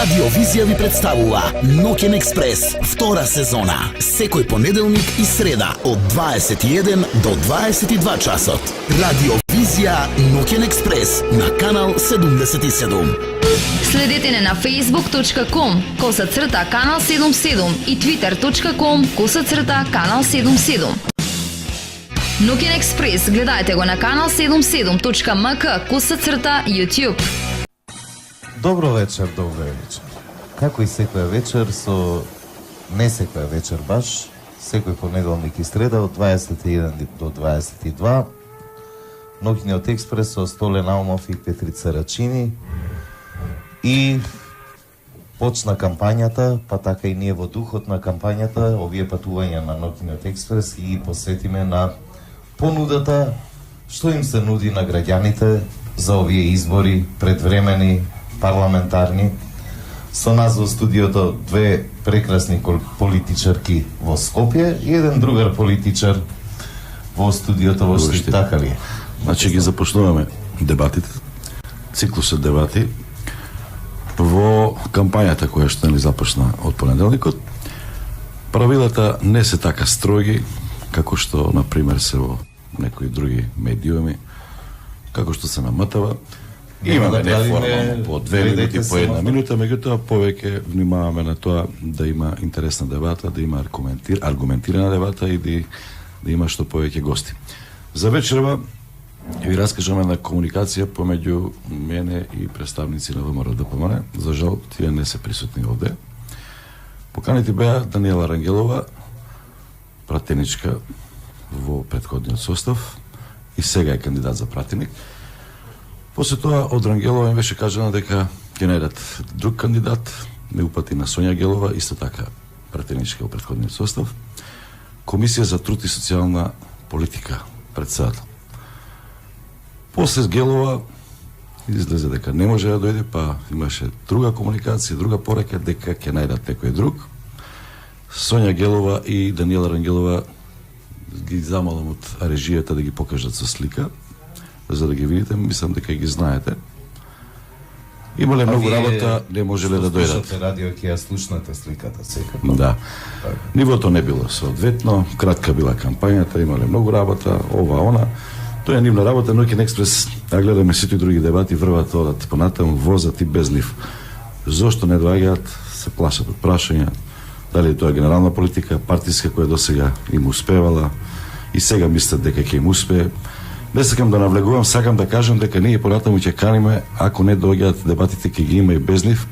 Радиовизија ви представува Ноќен експрес, втора сезона, секој понеделник и среда од 21 до 22 часот. Радиовизија Ноќен експрес на канал 77. Следете не на facebook.com/канал 77 и twitter.com/канал 77. Ноќен експрес гледајте го на канал 77.mk/YouTube. Добро вечер. Како и секоја вечер, не секоја вечер баш, секој понеделник и среда од 21 до 22, Ноќниот експрес со Столе Наумов и Петрица Рачини. И почна кампањата, па така и ние во духот на кампањата, овие патувања на Ноќниот експрес и ги посветиме на понудата што им се нуди на граѓаните за овие избори предвремени, парламентарни. Со нас во студиото две прекрасни политичарки во Скопје и еден другар политичар во студиото во Штип, така ли? Значи ги започнуваме дебатите, циклусот дебати во кампањата која што ни започна од понеделникот. Правилата не се така строги како што на пример се во некои други медиуми, како што се намотава. Имаме неформално по 2 минути, по 1 минута, меѓутоа повеќе внимаваме на тоа да има интересна дебата, да има аргументирана дебата и да има што повеќе гости. За вечерва ви раскажаме на комуникација помеѓу мене и представници на ВМРО-ДПМН. За жал, тие не се присутни овде. Поканите беа Даниела Рангелова, пратеничка во претходниот состав и сега е кандидат за пратеник. После тоа од Рангелова им беше кажано дека ќе најдат друг кандидат, не упати на Сонја Гелова, исто така пратеничка во претходниот состав. Комисија за труд и социјална политика председател. После Гелова излезе дека не може да дојде, па имаше друга комуникација, друга порака дека ќе најдат некој друг. Сонја Гелова и Даниела Рангелова ги замолам од режијата да ги покажат со слика, за да ги видите, мислам дека ги знаете. Имале многу работа, не можеле да дојдат. Слушате радио, ќе ја слушнате сликата секако. Да. Нивото не било соодветно, кратка била кампањата, имале многу работа, ова, она. Тоа е нивна работа, Ноќен експрес, а гледаме сите други дебати, врват, одат понатаму, возат и без нив. Зошто не доаѓаат, се плашат од прашања, дали тоа е генерална политика, партиска која досега им успевала и сега мислат дека ќе им успее. Не сакам да навлегувам, сакам да кажам дека ние понатаму ќе каниме, ако не доаѓаат дебатите, ќе ги има и без нив,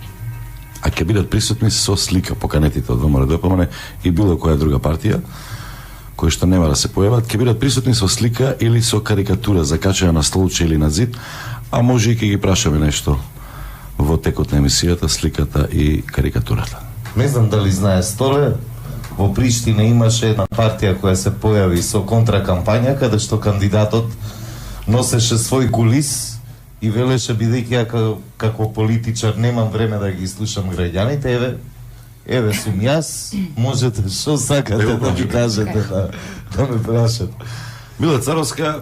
а ќе бидат присутни со слика поканетите од ВМРО-ДПМН и било која друга партија, кои што нема да се појават, ќе бидат присутни со слика или со карикатура закачена на столче или на зид, а може и ќе ги прашаме нешто во текот на емисијата, сликата и карикатурата. Не знам дали знае Столе, во Приштина имаше една партија која се појави со контракампања, каде што кандидатот носеше свој кулис и велеше, бидејќи ја како политичар немам време да ги слушам граѓаните, еве сум јас, можете што сакате да ми кажете, да ме прашате. Мила Царовска,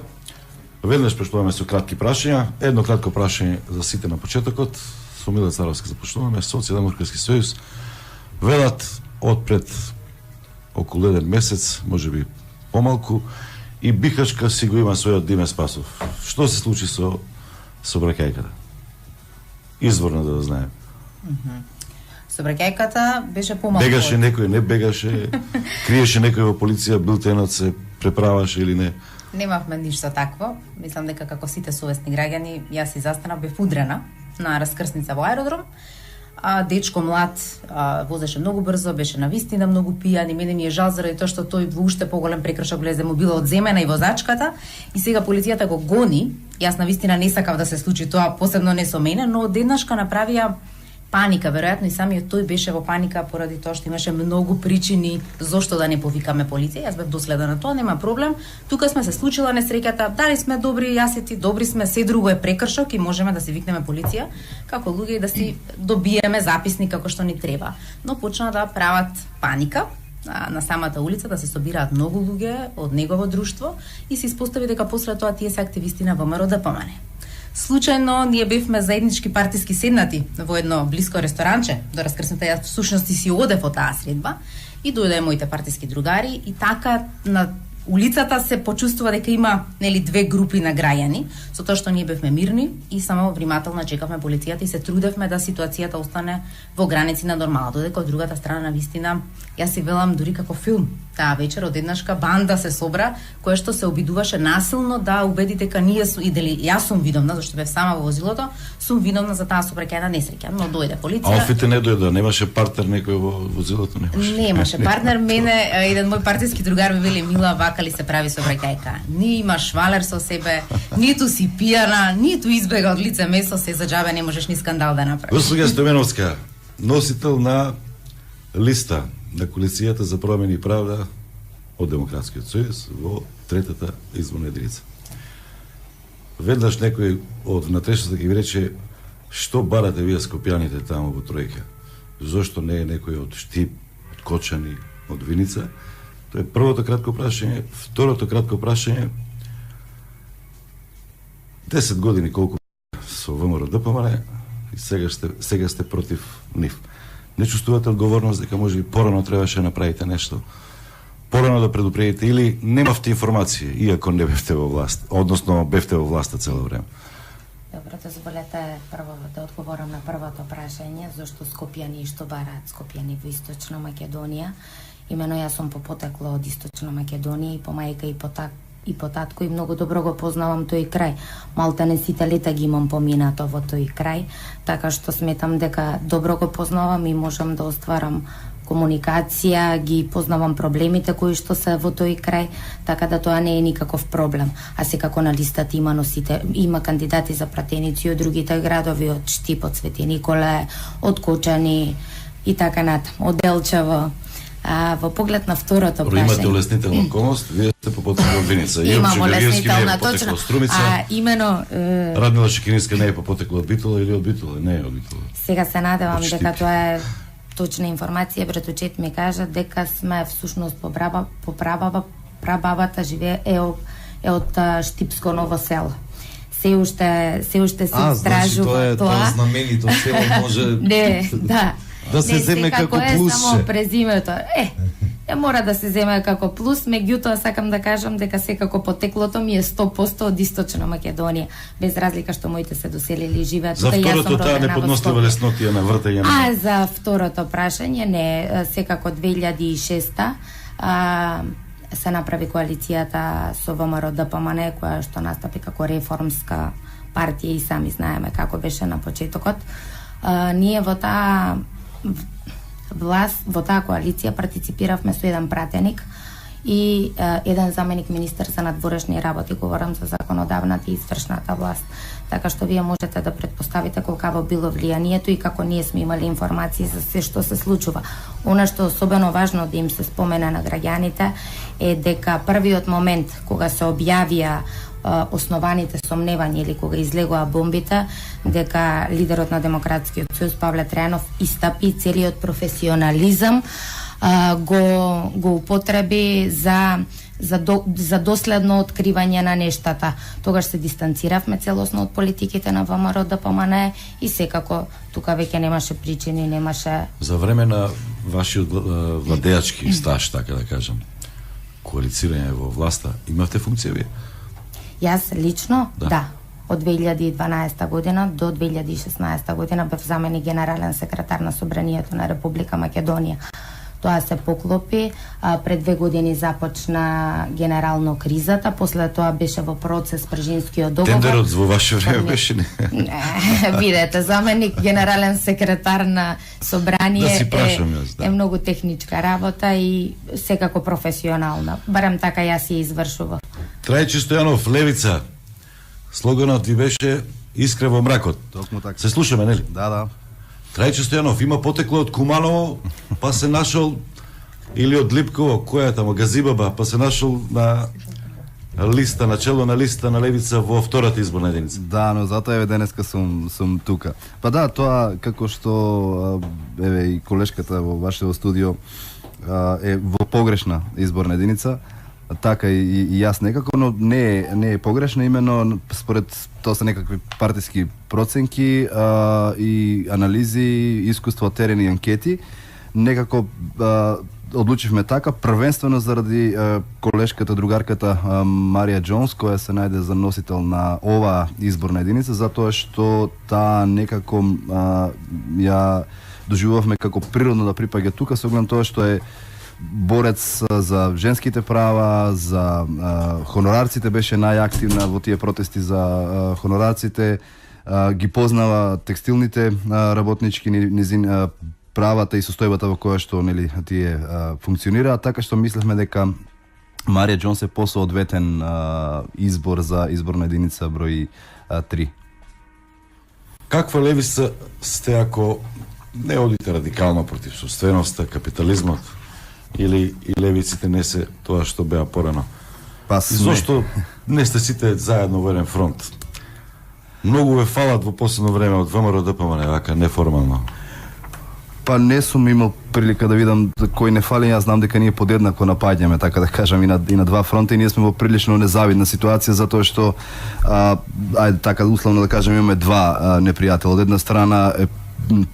веднаш почнуваме со кратки прашања. Едно кратко прашање за сите на почетокот. Со Мила Царовска започнуваме. Социјалдемократски сојуз велат одпред околу 1 месец, може би помалку, и Бихачка си го има својот Диме Спасов. Што се случи со бракајката? Изворно да знаем. Со бракајката беше помалку. Бегаше некој, не бегаше, криеше некој во полиција, билтенот се преправаше или не? Немавме ништо такво. Мислам дека како сите совесни граѓани, јас и застанав бев удрена на раскрсница во аеродром. Дечко млад возеше многу брзо, беше навистина многу пијан и мене ми е жал заради тоа што тој во уште поголем прекршок влезе, му била одземена и возачката и сега полицијата го гони. Јас навистина не сакав да се случи тоа, посебно не со мене, но одеднашка направија паника, веројатно и самиот тој беше во паника поради тоа што имаше многу причини зошто да не повикаме полиција. Јас бев доследна на тоа, нема проблем. Тука сме се случила несреќата, дали сме добри, јас и ти добри сме, се друго е прекршок и можеме да си викнеме полиција како луѓе и да си добиеме записник како што ни треба. Но почна да прават паника на самата улица, да се собираат многу луѓе од негово друштво и се испостави дека после тоа тие се активисти на ВМРО-ДПМН. случајно ние бевме заеднички партиски седнати во едно блиско ресторанче до раскрсната. Јас всушност си одев од таа средба и дојде моите партиски другари и така на улицата се почувствува дека има нели две групи на граѓани, со тоа што ние бевме мирни и само внимателно чекавме полицијата и се трудевме да ситуацијата остане во граници на нормалното, додека од другата страна навистина јас си велам дури како филм. Таа вечер одеднашка банда се собра која што се обидуваше насилно да убеди дека ние идели, јас сум виновна зашто бев сама во возилото, сум виновна за таа сообраќајна несреќа, но дојде полиција. А офите не дојде, немаше партнер некој во возилото, Немаше партнер, мене еден мој партиски другар ми вели Мила, вака ли се прави сообраќајка? Ни имаш валер со себе, ниту си пијана, ниту избега од лице место, се за џабе не можеш ни скандал да направиш. Госпоѓа Стојменовска, носител на листа на коалицијата за промени и правда од Демократскиот сојуз во третата изборна единица. Веднаш некој од внатрешната ќе ви рече што барате вие скопјаните таму во тројка? Зошто не е некој од Штип, од Кочани, од Виница? Тоа е првото кратко прашање. Второто кратко прашање: 10 години колку со ВМРО ДПМН и сега сте против нив. Не чувствувате одговорност дека може би порано требаше да направите нешто? Порано да предупредите или немавте информација, иако не бевте во власт, односно бевте во власта цело време? Добро, дозволете прво да одговорам на првото прашање, зашто Скопјани и што бараат Скопјани во Источна Македонија. Имено јас сум по потекло од Источна Македонија и по мајка и по татко и многу добро го познавам тој крај. Малтане сите лета ги имам поминато во тој крај, така што сметам дека добро го познавам и можам да остварам комуникација, ги познавам проблемите кои што се во тој крај, така да тоа не е никаков проблем. А секако на листата има кандидати за пратеници од другите градови, од Штип, од Свети Николе, од Кочани и така натаму, од Делчево. Во поглед на второто прашање. Имате улеснителна околност, вие сте по потекло од Виница. Имам улеснителна, точно. Имено Радмила Шекининска не е по потекло од Битола или од Битола? Не е од Битола. Сега се надевам дека тоа е точна информација. Братучет ми кажа дека сме всушност по прабабата живее е од Штипско Ново село. Се уште се истражува тоа знаменито село може не, да. Да се земе како плюс. Само презимето. Не мора да се земе како плюс, меѓутоа сакам да кажам дека секако потеклото ми е 100% од Источна Македонија, без разлика што моите се доселили и живеат. За второто таа не поднослива леснотија на вртење. А за второто прашање не, секако 2006 се направи коалицијата со ВМРО ДПМН, која што настапи како реформска партија и сами знаеме како беше на почетокот. Ние во таа власт, во таа коалиција партиципиравме со еден пратеник и еден заменик министер за надворешни работи, говорам за законодавната и извршната власт. Така што вие можете да претпоставите колкаво било влијанието и како ние сме имали информации за се што се случува. Она што е особено важно да им се спомене на граѓаните е дека првиот момент кога се објавија основаните сомневања или кога излегоа бомбите, дека лидерот на Демократскиот сојуз Павле Трајанов истапи целиот професионализам го употреби за доследно откривање на нештата. Тогаш се дистанциравме целосно од политиките на ВМРО ДПМН и секако тука веќе немаше причини, немаше. За време на вашиот владеачки стаж, така да кажам, коалицирање во власта, имавте функција вие? Јас лично, да. Од 2012 година до 2016 година бев заменик генерален секретар на Собранието на Република Македонија. Тоа се поклопи, пред 2 години започна генерално кризата, после тоа беше во процес Пржинскиот договор. Тендерот во ваше време беше не? Видете, заменик генерален секретар на Собрание да е многу техничка работа и секако професионална. Барем така јас ја извршував. Трајче Стојанов, Левица. Слоганот ви беше Искра во мракот. Токму така. Се слушаме, нели? Да. Трајче Стојанов има потекло од Куманово, па се нашол или од Липково, која тамо Газибаба, па се нашол на листа, начело на листа на Левица во втората изборна единица. Да, но затоа еве денеска сум тука. Па да, тоа како што еве и колешката во вашето студио е во погрешна изборна единица. така и јас некако, но не е погрешно, именно според тоа се некакви партиски проценки и анализи, искуство, терен и анкети, некако одлучивме така, првенствено заради колешката, другарката Марија Џонс, која се најде за носител на оваа изборна единица, затоа што таа некако ја доживувавме како природно да припаѓа тука, со оглед тоа што е борец за женските права, за хонорарците, беше најактивна во тие протести за хонорарците, ги познава текстилните работнички, низин правата и состојбата во која што нели тие функционираат, така што мислевме дека Марија Џонс е посоодветен избор за изборна единица број 3. Каква левица сте ако не одите радикално против собственоста, капитализмот, или и левиците не се тоа што беа порано? Па зошто не сте сите заедно во еден фронт? Многу ве фалат во последно време од ВМРО ДПМН, вака неформално. Па не сум имал прилика да видам кој не фали, јас знам дека ние подеднакво напаѓаме, така да кажам, и на два фронта, и ние сме во прилично незавидна ситуација, затоа што ајде така условно да кажем, имаме два непријатели. Од една страна е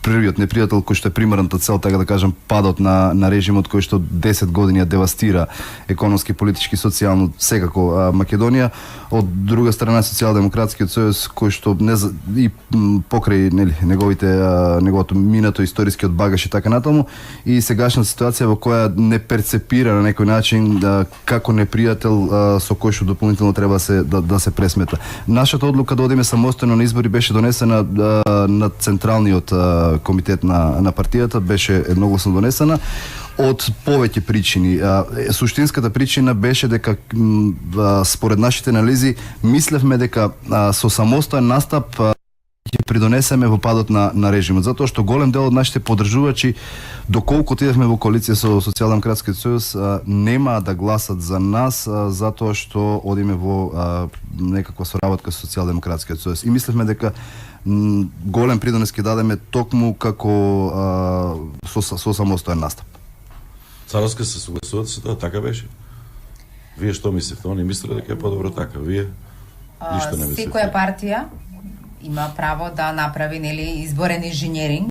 првиот непријател кој што е примарната цел, така да кажам, падот на режимот кој што 10 години ја девастира економски, политички, социјално секако Македонија. Од друга страна Социјалдемократскиот сојуз кој што и покрај нели неговото минато историскиот багаж и така натаму, и сегашната ситуација во која не перцепира на некој начин како непријател со кој што дополнително треба да се пресмета. Нашата одлука да одиме самостојно на избори беше донесена на централниот комитет на партијата, беше едногласно донесена од повеќе причини. Суштинската причина беше дека според нашите анализи мислевме дека со самостоен настап ќе придонесеме во падот на режимот, затоа што голем дел од нашите поддржувачи, доколку отидевме во коалиција со Социјалдемократскиот сојуз, нема да гласат за нас затоа што одиме во некаква соработка со Социјалдемократскиот сојуз. И мислевме дека голем придонес ќе дадеме токму како со самостоен настап. Царовска се согласувате со тоа, така беше? Вие што мислите? Они мислеле дека е подобро така, вие ништо не мислите. Секоја партија има право да направи изборен инженеринг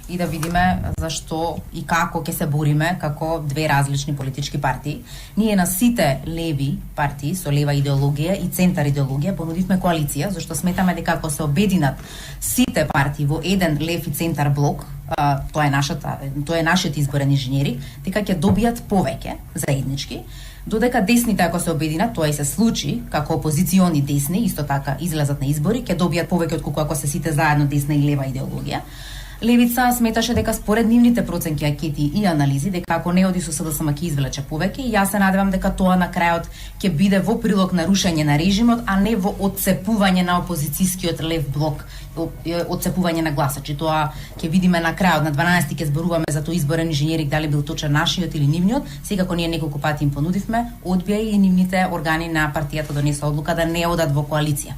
и да видиме зашто и како ќе се бориме како две различни политички партии. Ние на сите леви партии со лева идеологија и центар идеологија понудивме коалиција, зашто сметаме дека ако се обединат сите партии во еден лев и центар блок, тоа е нашиот изборен инженери, дека ќе добијат повеќе заеднички, додека десните ако се обединат, тоа и се случи, како опозициони десни, исто така излезат на избори, ќе добијат повеќе отколку ако се сите заедно десна и лева идеологија. Левица сметаше дека според нивните проценки, анкети и анализи, дека ако не оди со СДСМ ќе извлече повеќе, и јас се надевам дека тоа на крајот ќе биде во прилог на рушење на режимот, а не во отцепување на опозицијскиот лев блок, отцепување на гласачи. Тоа ќе видиме на крајот, на 12 ќе зборуваме за тој изборен инженеринг, дали бил точен нашиот или нивниот. Секако ние неколку пати им понудивме, одбија и нивните органи на партијата донеса одлука да не одат во коалиција.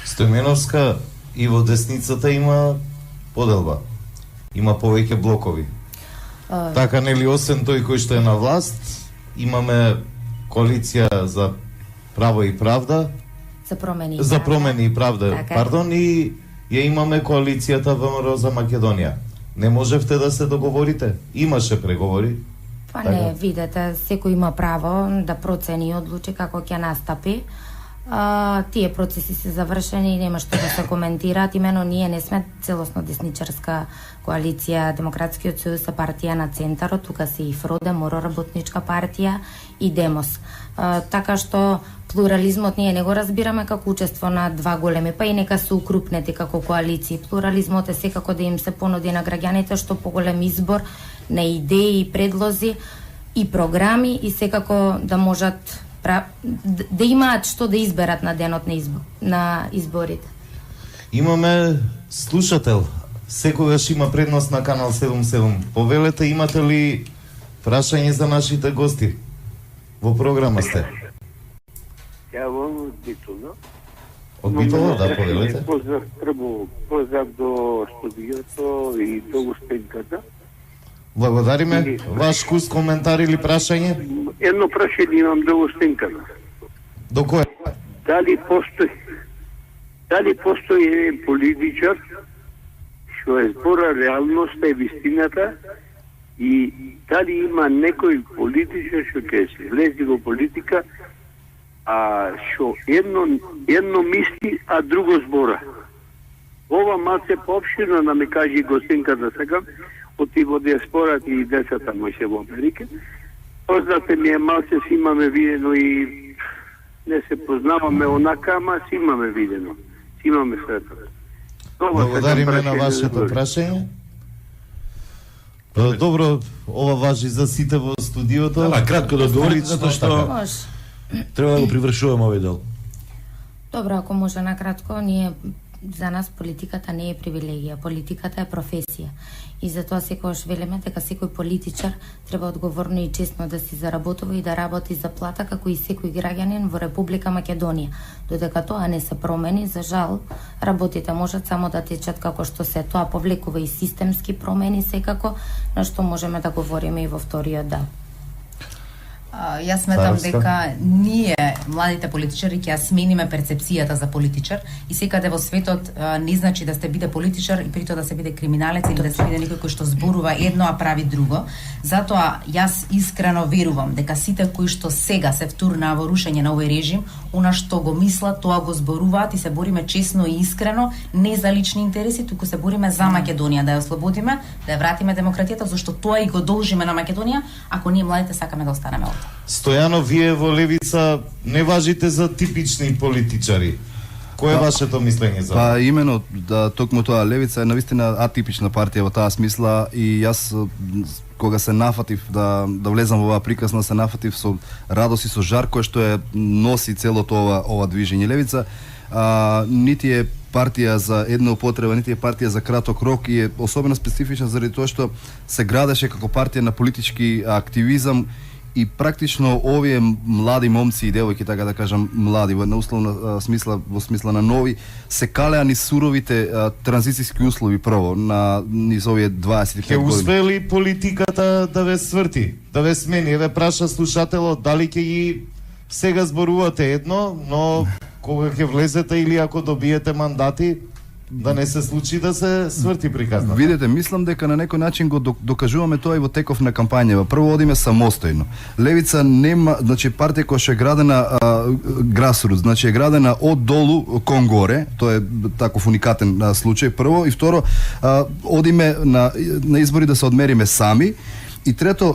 Стојменовска, и во десницата има поделба. Има повеќе блокови. Така нели, освен тој кој што е на власт, имаме коалиција за право и правда, за промени и правда, така. Пардон, и ја имаме коалицијата ВМРО за Македонија. Не можевте да се договорите? Имаше преговори. Па не, видете, секој има право да процени и одлучи како ќе настапи. Тие процеси се завршени и нема што да се коментираат. Имено ние не сме целосно десничарска коалиција, Демократскиот сојуз е партија на центарот, тука се и ФРОДЕ, МОРО работничка партија и ДЕМОС. Така што плурализмот ние не го разбираме како учество на два големи, па и нека се укрупнети како коалиции. Плурализмот е секако да им се понуди на граѓаните што поголем избор на идеи, предлози и програми, и секако да можат да имаат што да изберат на денот на изборите. Имаме слушател. Секогаш има предност на Канал 77. Повелете, имате ли прашање за нашите гости? Во програма сте. Ја во Битола. Од Битола, да, повелете. Поздрав до студиото и до Успенката. Благодариме. Ваш вкус, коментар или прашање? Едно прашање имам до Гостинкана. До кој? Дали постои еден политичар што е збора реалноста и вистината и дали има некој политичар што ќе се влезе во политика што едно мисли, а друго збора. Ова малце поопширно да ме кажи Гостинка да сакам, оти во диаспората и децата мои се во Америка. Познате ми е малце си имаме видено и не се познаваме онака, ама си имаме видено. Си имаме светот. Благодариме на вашето прашање. Добро, ова важи за сите во студиото. Да, кратко да одговорите, затоа што Може. треба да го привршуваме овој дел. Добро, ако може накратко, за нас политиката не е привилегија, политиката е професија. И затоа секогаш велиме дека секој политичар треба одговорно и честно да си заработува и да работи за плата како и секој граѓанин во Република Македонија. Додека тоа не се промени, за жал, работите можат само да течат како што се. Тоа повлекува и системски промени секако, на што можеме да говориме и во вториот дел. Јас сметам дека ние, младите политичари, ќе ја смениме перцепцијата за политичар и секаде во светот не значи да сте биде политичар и притоа да се биде криминалец или да се биде некој кој што зборува едно а прави друго. Затоа јас искрено верувам дека сите кои што сега се втурнаа во рушење на овој режим, она што го мислат, тоа го зборуваат и се бориме честно и искрено, не за лични интереси, туку се бориме за Македонија, да ја ослободиме, да ја вратиме демократијата, зашто тоа и го должиме на Македонија, ако ние младите сакаме да останеме овде. Стојано, вие во Левица не важите за типични политичари. Кој е вашето мислење за Па имено да токму тоа Левица е навистина атипична партија во таа смисла и јас кога се нафатив да влезам во оваа приказна, се нафатив со радост и со жар кој што е носи целото ова движење. Левица нити е партија за една употреба, нити е партија за краток рок и е особено специфична заради тоа што се градеше како партија на политички активизам и практично овие млади момци и девојки, така да кажам, млади во условна смисла, во смисла на нови, се калеа низ суровите транзицијски услови прво на низ овие 25 Ке години. успели политиката да ве сврти, да ве смени? Еве праша слушателот, дали ќе ги сега зборувате едно, но кога ќе влезете или ако добиете мандати, да не се случи да се сврти приказната. Видете, мислам дека на некој начин го докажуваме тоа и во теков на кампањава. Прво одиме самостојно. Левица нема, значи партија која е градена грасрут, значи е градена од долу кон горе, тоа е таков уникатен случај прво и второ одиме на избори да се одмериме сами и трето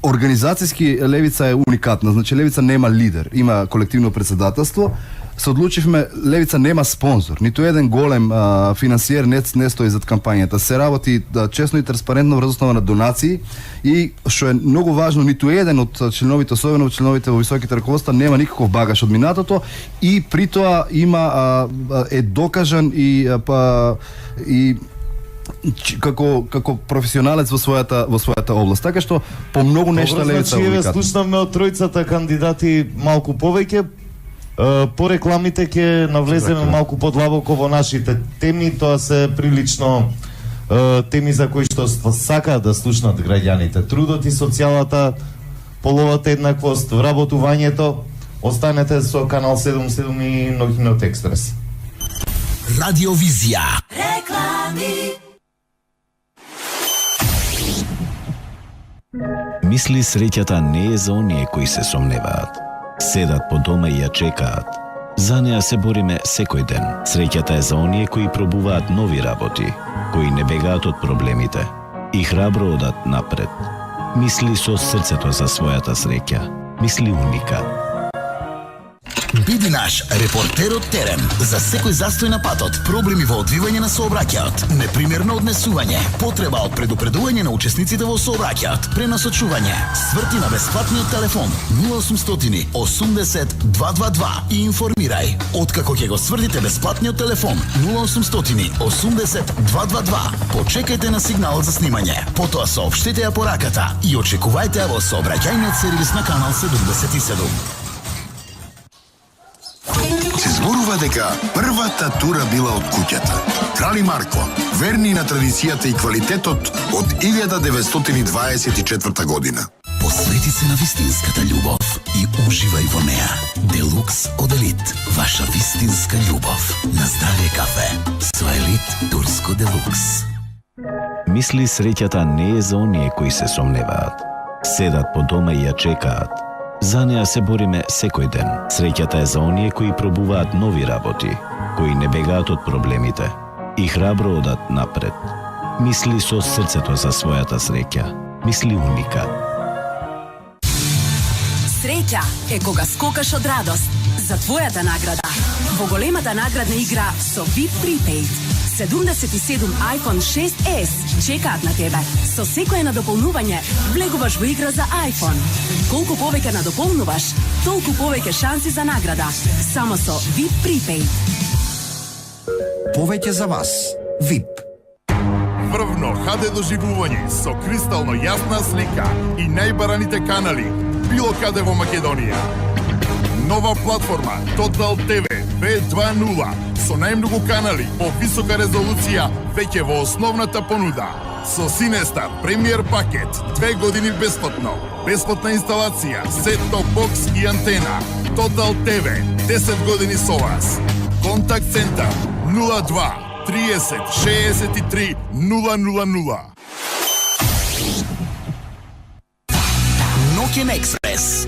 организацијски Левица е уникатна, значи Левица нема лидер, има колективно председателство. Се одлучивме, Левица нема спонзор, ниту еден голем финансиер не стои зад кампањата. Се работи честно и транспарентно врз основа на донации и што е многу важно, ниту еден од членовите, особено членовите во високите раководства, нема никаков багаж од минатото и при тоа има е докажан и како професионалец во својата област. Така што по многу нешта Левица значи, уникатна. слушнавме од тројцата кандидати малку повеќе. По рекламите ќе навлеземе малку подлабоко во нашите теми, тоа се прилично теми за кои што сакаат да слушнат граѓаните. Трудот и социјалата, половата еднаквост, вработувањето. Останете со Канал 77 и Нохинот Експрес. Радиовизија. Мисли среќата не е за оние кои се сомневаат. Седат по дома и ја чекаат. За неа се бориме секој ден. Среќата е за оние кои пробуваат нови работи, кои не бегаат од проблемите и храбро одат напред. Мисли со срцето за својата среќа. Мисли Уника. Биди наш репортер од терен за секој застој на патот, проблеми во одвивање на сообраќајот, непримерно однесување, потреба од предупредување на учесниците во сообраќајот, пренасочување, сврти на бесплатниот телефон 0800 80 222 и информирај. Откако ќе го свртите бесплатниот телефон 0800 80 222, почекајте на сигналот за снимање, потоа соопштете ја пораката и очекувајте ја во сообраќајниот сервис на Канал 77. зборува дека првата тура била од куќата. Крали Марко, верни на традицијата и квалитетот од 1924 година. Посвети се на вистинската љубов и уживај во неа. Делукс од Елит. Ваша вистинска љубов. На здраве кафе. Со Елит Турско Делукс. Мисли среќата не е за оние кои се сомневаат. Седат по дома и ја чекаат. За неа се бориме секој ден. Среќата е за оние кои пробуваат нови работи, кои не бегаат од проблемите и храбро одат напред. Мисли со срцето за својата среќа. Мисли Уникат. Среќа е кога скокаш од радост за твојата награда. Во големата наградна игра со VIP Prepaid. 77 iPhone 6s чекаат на тебе. Со секое надополнување влегуваш во игра за iPhone. Колку повеќе надополнуваш, толку повеќе шанси за награда. Само со VIP Prepaid. Повеќе за вас. VIP. Врвно HD доживување со кристално јасна слика и најбараните канали било каде во Македонија. Нова платформа Total TV V2.0 со најмногу канали по висока резолуција веќе во основната понуда. Со Cinestar премиер пакет 2 години бесплатно. Бесплатна инсталација, сет-топ бокс и антена. Total TV 10 години со вас. Контакт центар 02 30 63 000. Ноќен експрес.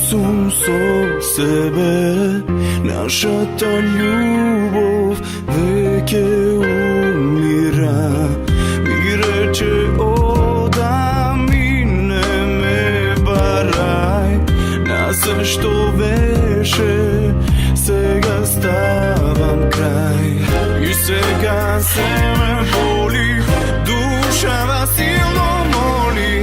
Сум со себе, нашата љубов веќе умира. Ми рече одам и не ме барај. На се што беше, сега ставам крај. И сега се ме боли, душава силно моли,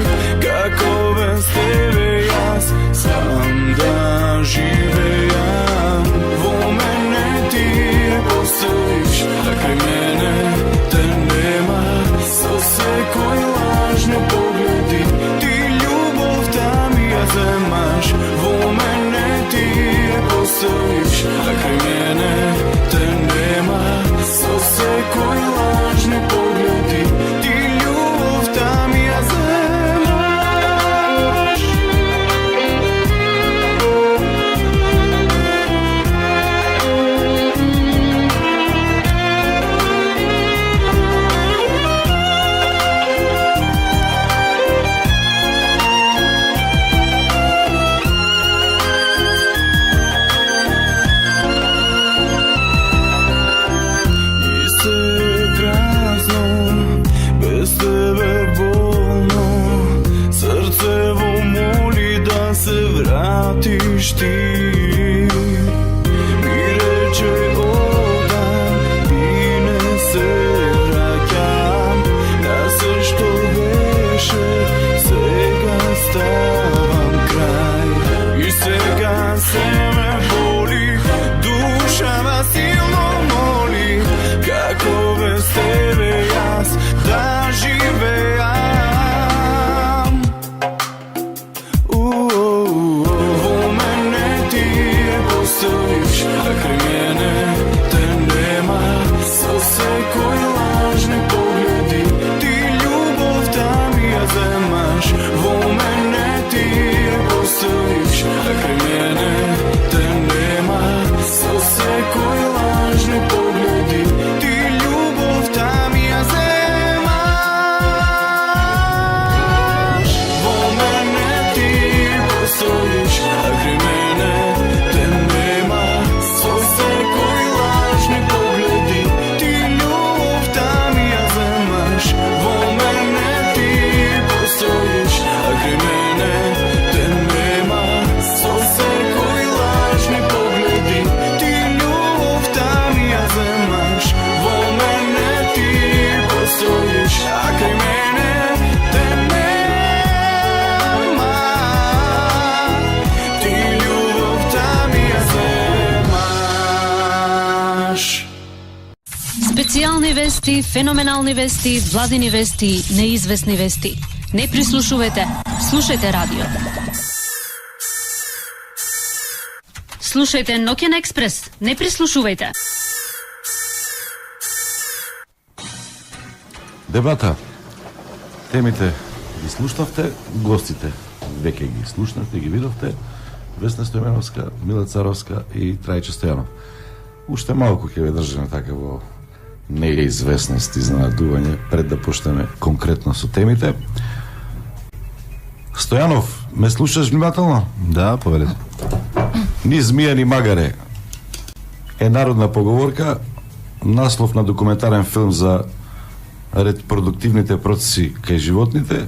како без тебе јас сам да живеам. Во мене ти постоиш, а крај мене те нема. Со секој лажни погледи ти љубовта ми ја земаш. Во мене ти постоиш, а крај мене те нема. Со секој лажни погледи ти љубовта ми ја земаш. Вратиш ти, ми рече одам и не се враќам. На се што беше, сега ставам крај. И сега се ме боли, душава силно моли, како без тебе јас да живеам. Во мене ти вести, феноменални вести, владини вести, неизвестни вести. Не прислушувате, слушајте радио. Слушајте Ноќен експрес, не прислушувајте. Дебата. Темите ги слушнавте, гостите веќе ги слушнавте, ги видовте. Весна Стојменовска, Мила Царовска и Трајче Стојанов. Уште малку ќе ве држиме така во неизвестност и изненадување пред да почнеме конкретно со темите. Стојанов, ме слушаш внимателно? Да, повелете. Ни змија, ни магаре е народна поговорка, наслов на документарен филм за репродуктивните процеси кај животните,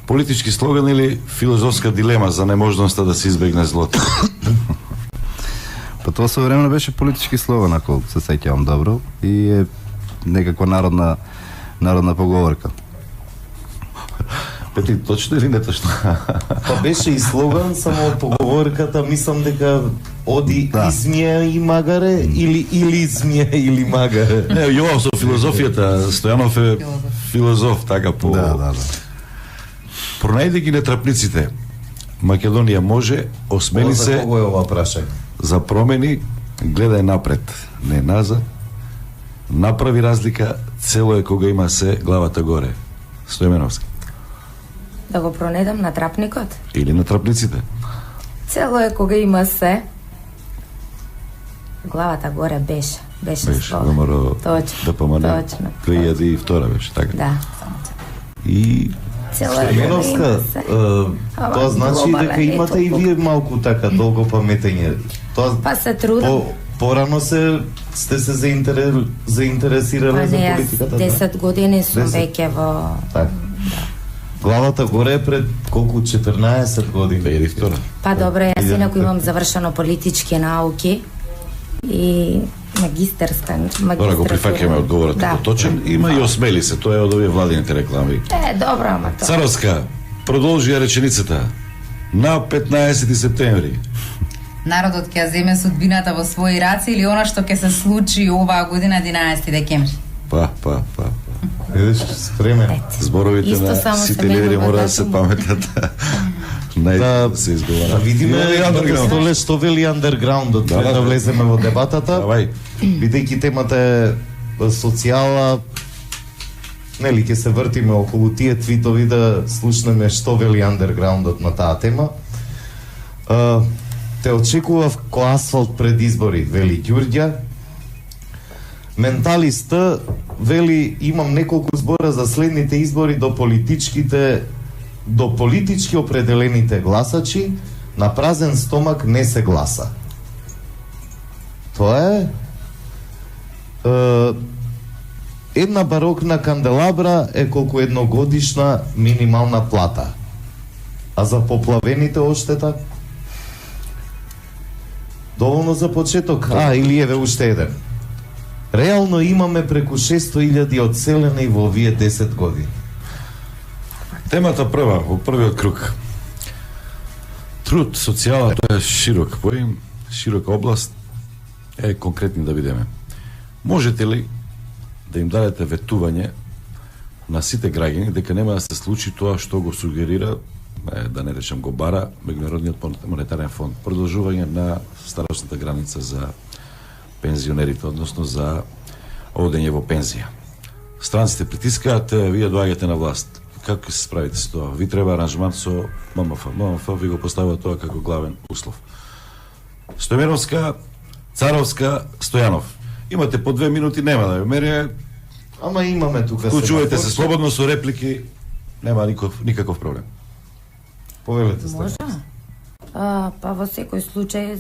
политички слоган или филозофска дилема за неможноста да се избегне злото? Па тоа со време беше политички слоган, ако се сеќавам добро, и е некаква народна поговорка. Пети, точно или не точно? Па беше и слоган, само од поговорката мислам дека оди и змија и магаре или змија или магаре. Не, јовам со филозофијата, Стојанов е филозоф, така по... Да. Пронајде ги нетрапниците. Македонија може, осмели се... За кого е ова прашање? За промени, гледај напред, не назад. Направи разлика, цело е кога има се главата горе. Стојменовски. Да го пронедам на трапникот? Или на трапниците. Цело е кога има се. Главата горе беше номеро точно, да помане. точно. 2002 беше, така. Да. И цело е Стојменовска, тоа значи дека имате и вие малку така долго паметење. Тоа па се трудам. Порано сте се заинтересирале за не, политиката. 10 години сум веќе во... Так. Главата горе е пред колку 14 години. 2002. Па добро, јас инаку имам завршено политички науки и магистерска. Добро, го прифаќаме одговорот како точен. Има и осмели се, тоа е од овие владините реклами. Добро, ама тоа. Царовска, продолжи ја реченицата. На 15 септември. Народот ќе ја земе судбината во своји раци или она што ќе се случи оваа година 11 декември? Па. Видиш, спремен. Зборовите на сите лидери мора да се паметат. Да се изговара. Да видиме што вели андерграундот, да влеземе во дебатата. Бидејќи темата е социјала, нели ќе се вртиме околу тие твитови да слушнеме што вели андерграундот на таа тема. Те очекував ко асфалт пред избори, вели Ѓурѓа. Менталиста вели имам неколку збора за следните избори до политички определените гласачи, на празен стомак не се гласа. Тоа е една барокна канделабра е колку едногодишна минимална плата. А за поплавените оштета? Доволно за почеток. Или еве уште еден. Реално имаме преку 600.000 одселени во овие 10 години. Темата прва, во првиот круг. Труд, социјала, тоа е широк поим, широка област, е конкретни да видиме. Можете ли да им дадете ветување на сите граѓани дека нема да се случи тоа што го сугерира, да не речем го бара, Меѓународниот монетарен фонд, продолжување на старосната граница за пензионерите, односно за одење во пензија. Странците притискаат, вие доаѓате на власт. Како се справите со тоа? Ви треба аранжман со ММФ. ММФ ви го поставува тоа како главен услов. Стојменовска, Царовска, Стојанов. Имате по 2 минути, нема да ја мере. Ама имаме тука. Вклучувајте се слободно со реплики, нема никаков проблем. Повелете се. Може? Па во секој случај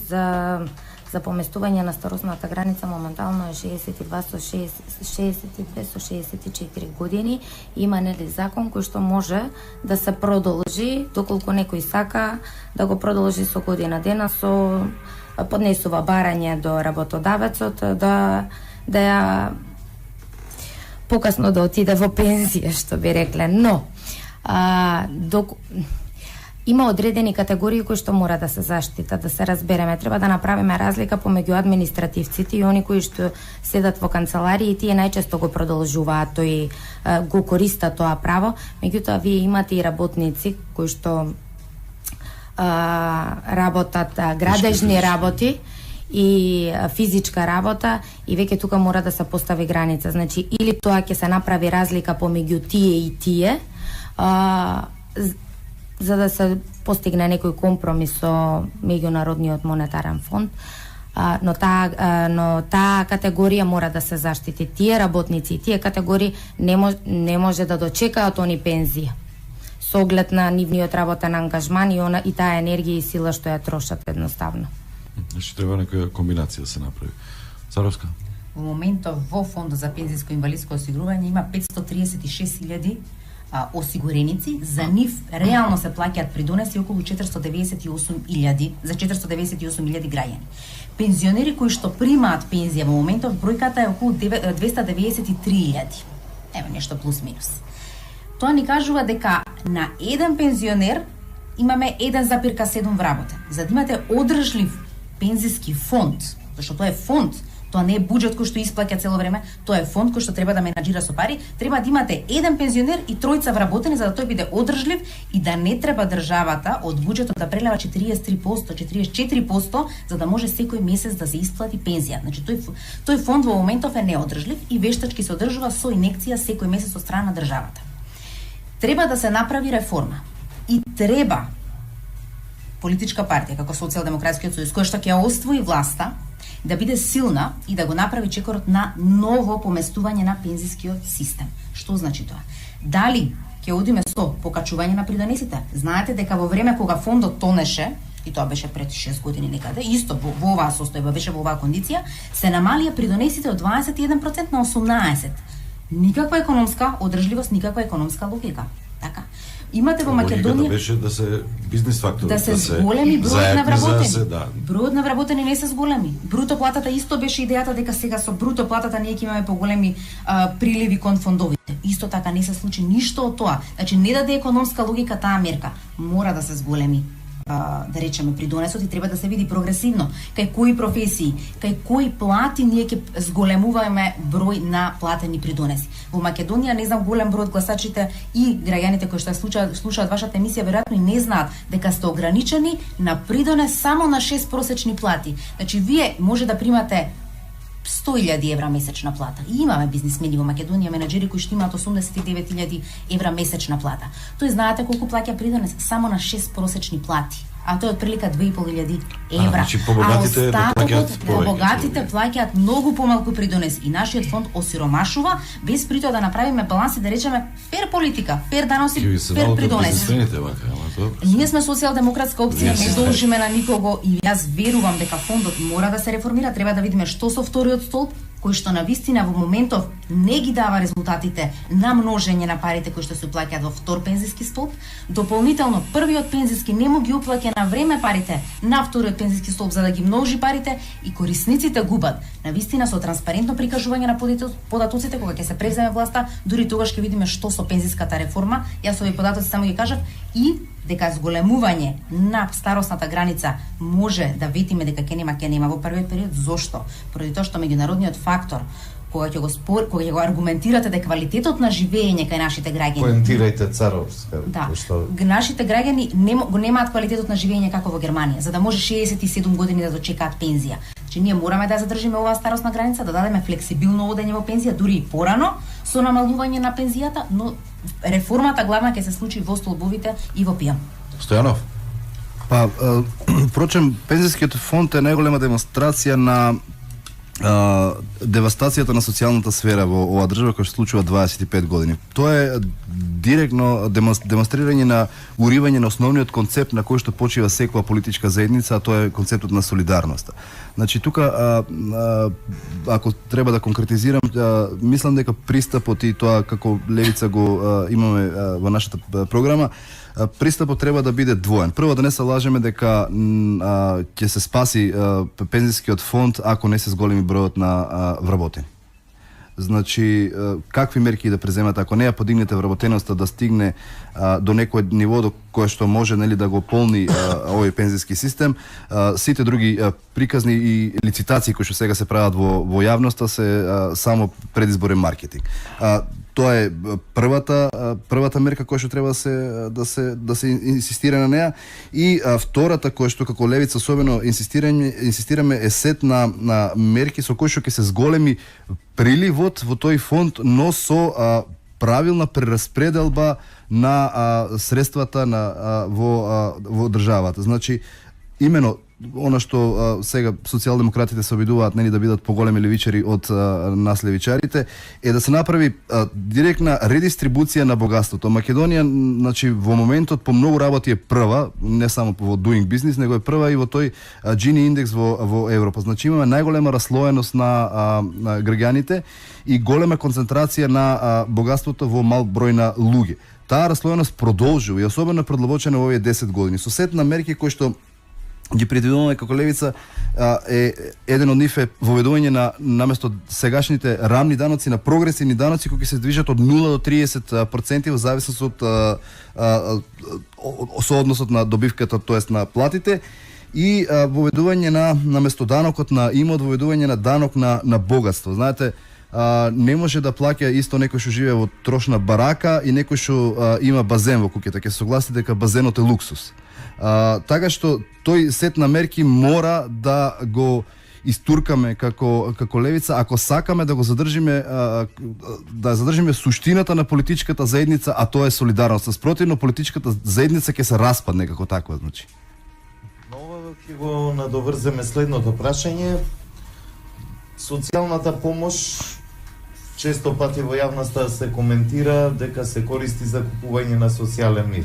за поместување на старосната граница моментално е 62 со 64 години. Има нели закон кој што може да се продолжи доколку некој сака да го продолжи со година дена, со поднесува барање до работодавецот да ја покасно да отиде во пензија, што би рекле. Но има одредени категории кои што мора да се заштитат, да се разбереме. Треба да направиме разлика помеѓу административците и они кои што седат во канцеларии, тие најчесто го продолжуваат го користат тоа право, меѓутоа вие имате и работници кои што работат градежни работи и физичка работа и веќе тука мора да се постави граница. Значи, или тоа ќе се направи разлика помеѓу тие и тие, за да се постигне некој компромис со Меѓународниот монетарен фонд, но таа категорија мора да се заштити. Тие работници и тие категории не може да дочекаат они пензија со оглед на нивниот работен ангажман и таа енергија и сила што ја трошат едноставно. Значи треба некоја комбинација да се направи. Царовска? Во моментов во Фондот за пензиско и инвалидско осигурување има 536.000 осигуреници, за нив реално се плаќаат придонеси околу 498.000 за 498.000 граѓани. Пензионери кои што примаат пензија во моментов бројката е околу 293.000. Ева нешто плюс минус. Тоа ни кажува дека на еден пензионер имаме 1,7 вработен. За да имате одржлив пензиски фонд, зашто тоа е фонд, тоа не е буџет кој што исплаќа цело време, тоа е фонд кој што треба да менаџира со пари, треба да имате еден пензионер и тројца вработени за да тој биде одржлив и да не треба државата од буџетот да прелева 43%, 44% за да може секој месец да се исплати пензија. Значи тој фонд во моментов е неодржлив и вештачки се одржува со инекција секој месец од страна на државата. Треба да се направи реформа и треба политичка партија како Социјалдемократскиот сојуз која што ќе освои власта да биде силна и да го направи чекорот на ново поместување на пензискиот систем. Што значи тоа? Дали ќе одиме со покачување на придонесите? Знаете дека во време кога фондот тонеше, и тоа беше пред 6 години некаде, исто во оваа состојба, беше во оваа кондиција, се намалија придонесите од 21% на 18%. Никаква економска одржливост, никаква економска логика. Така. Имате во Македонија беше да се бизнис фактор, да се зголеми бројот на вработени. Да. Бројот на вработени не се зголеми. Бруто платата исто беше идејата дека сега со бруто платата ние ќе имаме поголеми приливи кон фондовите. Исто така не се случи ништо од тоа. Значи не даде економска логика таа мерка. Мора да се зголеми да речеме придонесот и треба да се види прогресивно кај кои професии, кај кои плати ние ќе зголемуваме број на платени придонеси. Во Македонија не знам голем број од гласачите и граѓаните кои што слушаат вашата емисија веројатно и не знаат дека сте ограничени на придонес само на 6 просечни плати. Значи вие може да примате 100.000 евра месечна плата. И имаме бизнисмени во Македонија, менаџери кои што имаат 89.000 евра месечна плата. Тој знаете колку плаќа придонес? Само на 6 просечни плати. А тоа е отприлика 2.500 евра. Значи побогатите плаќаат многу помалку придонес и нашиот фонд осиромашува без при тоа да направиме баланс и да речеме фер политика, фер даноси, фер придонес. Ние сме социјалдемократска опција, не должиме на никого и јас верувам дека фондот мора да се реформира, треба да видиме што со вториот столб кој што на вистина во моментов не ги дава резултатите на множење на парите кои што се уплаќаат во втор пензиски столб. Дополнително првиот пензиски не му ги уплаќа на време парите на вториот пензиски столб за да ги множи парите и корисниците губат. На вистина со транспарентно прикажување на податоците кога ќе се превземе власта, дури тогаш ќе видиме што со пензиската реформа. Јас овие податоци само ги кажав и дека зголемување на старосната граница може да ветиме дека ќе нема во првиот период. Зошто? Поради тоа што меѓународниот фактор кога ќе го аргументирате дека квалитетот на живење кај нашите граѓани. Поентирајте Царовска. Да. Нашите граѓани го немаат квалитетот на живење како во Германија, за да може 67 години да дочекаат пензија. Че ние мораме да задржиме оваа старосна граница, да дадеме флексибилно одење во пензија, дури и порано со намалување на пензијата, но реформата главна ќе се случи во столбовите и во ПИАМ. Стојанов. Па, впрочем, пензискиот фонд е најголема демонстрација на девастацијата на социјалната сфера во оваа држава која се случува 25 години. Тоа е директно демонстрирање на уривање на основниот концепт на кој што почива секоја политичка заедница, а тоа е концептот на солидарноста. Значи тука ако треба да конкретизирам, мислам дека пристапот и тоа како левица го имаме во нашата програма, пристапот треба да биде двоен. Прво да не се лажеме дека ќе се спаси пензискиот фонд ако не се зголеми бројот на вработени. Значи, какви мерки да преземат, ако не ја подигнете вработеноста да стигне до некој ниво до кое што може, нели, да го полни овој пензиски систем, сите други приказни и лицитации кои што сега се прават во јавноста се само предизборен маркетинг. Тоа е првата мерка која што треба да се инсистира на неа, и втората која што како левица особено инсистираме е сет на мерки со кои што ќе се зголеми приливот во тој фонд, но со правилна прераспределба на средствата во државата. Значи, имено она што сега социјалдемократите се обидуваат, нели, да бидат поголеми левичари од нас левичарите, е да се направи директна редистрибуција на богатството. Македонија, значи, во моментот по многу работи е прва, не само во doing business, него е прва и во тој Gini индекс во Европа. Значи, имаме најголема раслоеност на граѓаните и голема концентрација на богатството во мал број на луѓе. Таа раслоеност продолжува и особено предлабочена во овие 10 години. Со сет на мерки кои што ги предвидуваме како левица, е еден од нив е воведување на наместо сегашните рамни даноци на прогресивни даноци кои се движат од 0 до 30% во зависност од со односот на добивката, тоест на платите, и воведување на наместо данокот на имот, воведување на данок на богатство. Знаете, не може да плаќа исто некој што живее во трошна барака и некој што има базен во куќата. Ќе се согласите дека базенот е луксус. Така што тој сет на мерки мора да го истуркаме како левица, ако сакаме да го задржиме, да задржиме суштината на политичката заедница, а тоа е солидарност. Спротивно, политичката заедница ќе се распадне како таква, значи. Ново ќе го надоврземе следното прашање. Социјалната помош често пати во јавноста се коментира дека се користи за купување на социјален мир.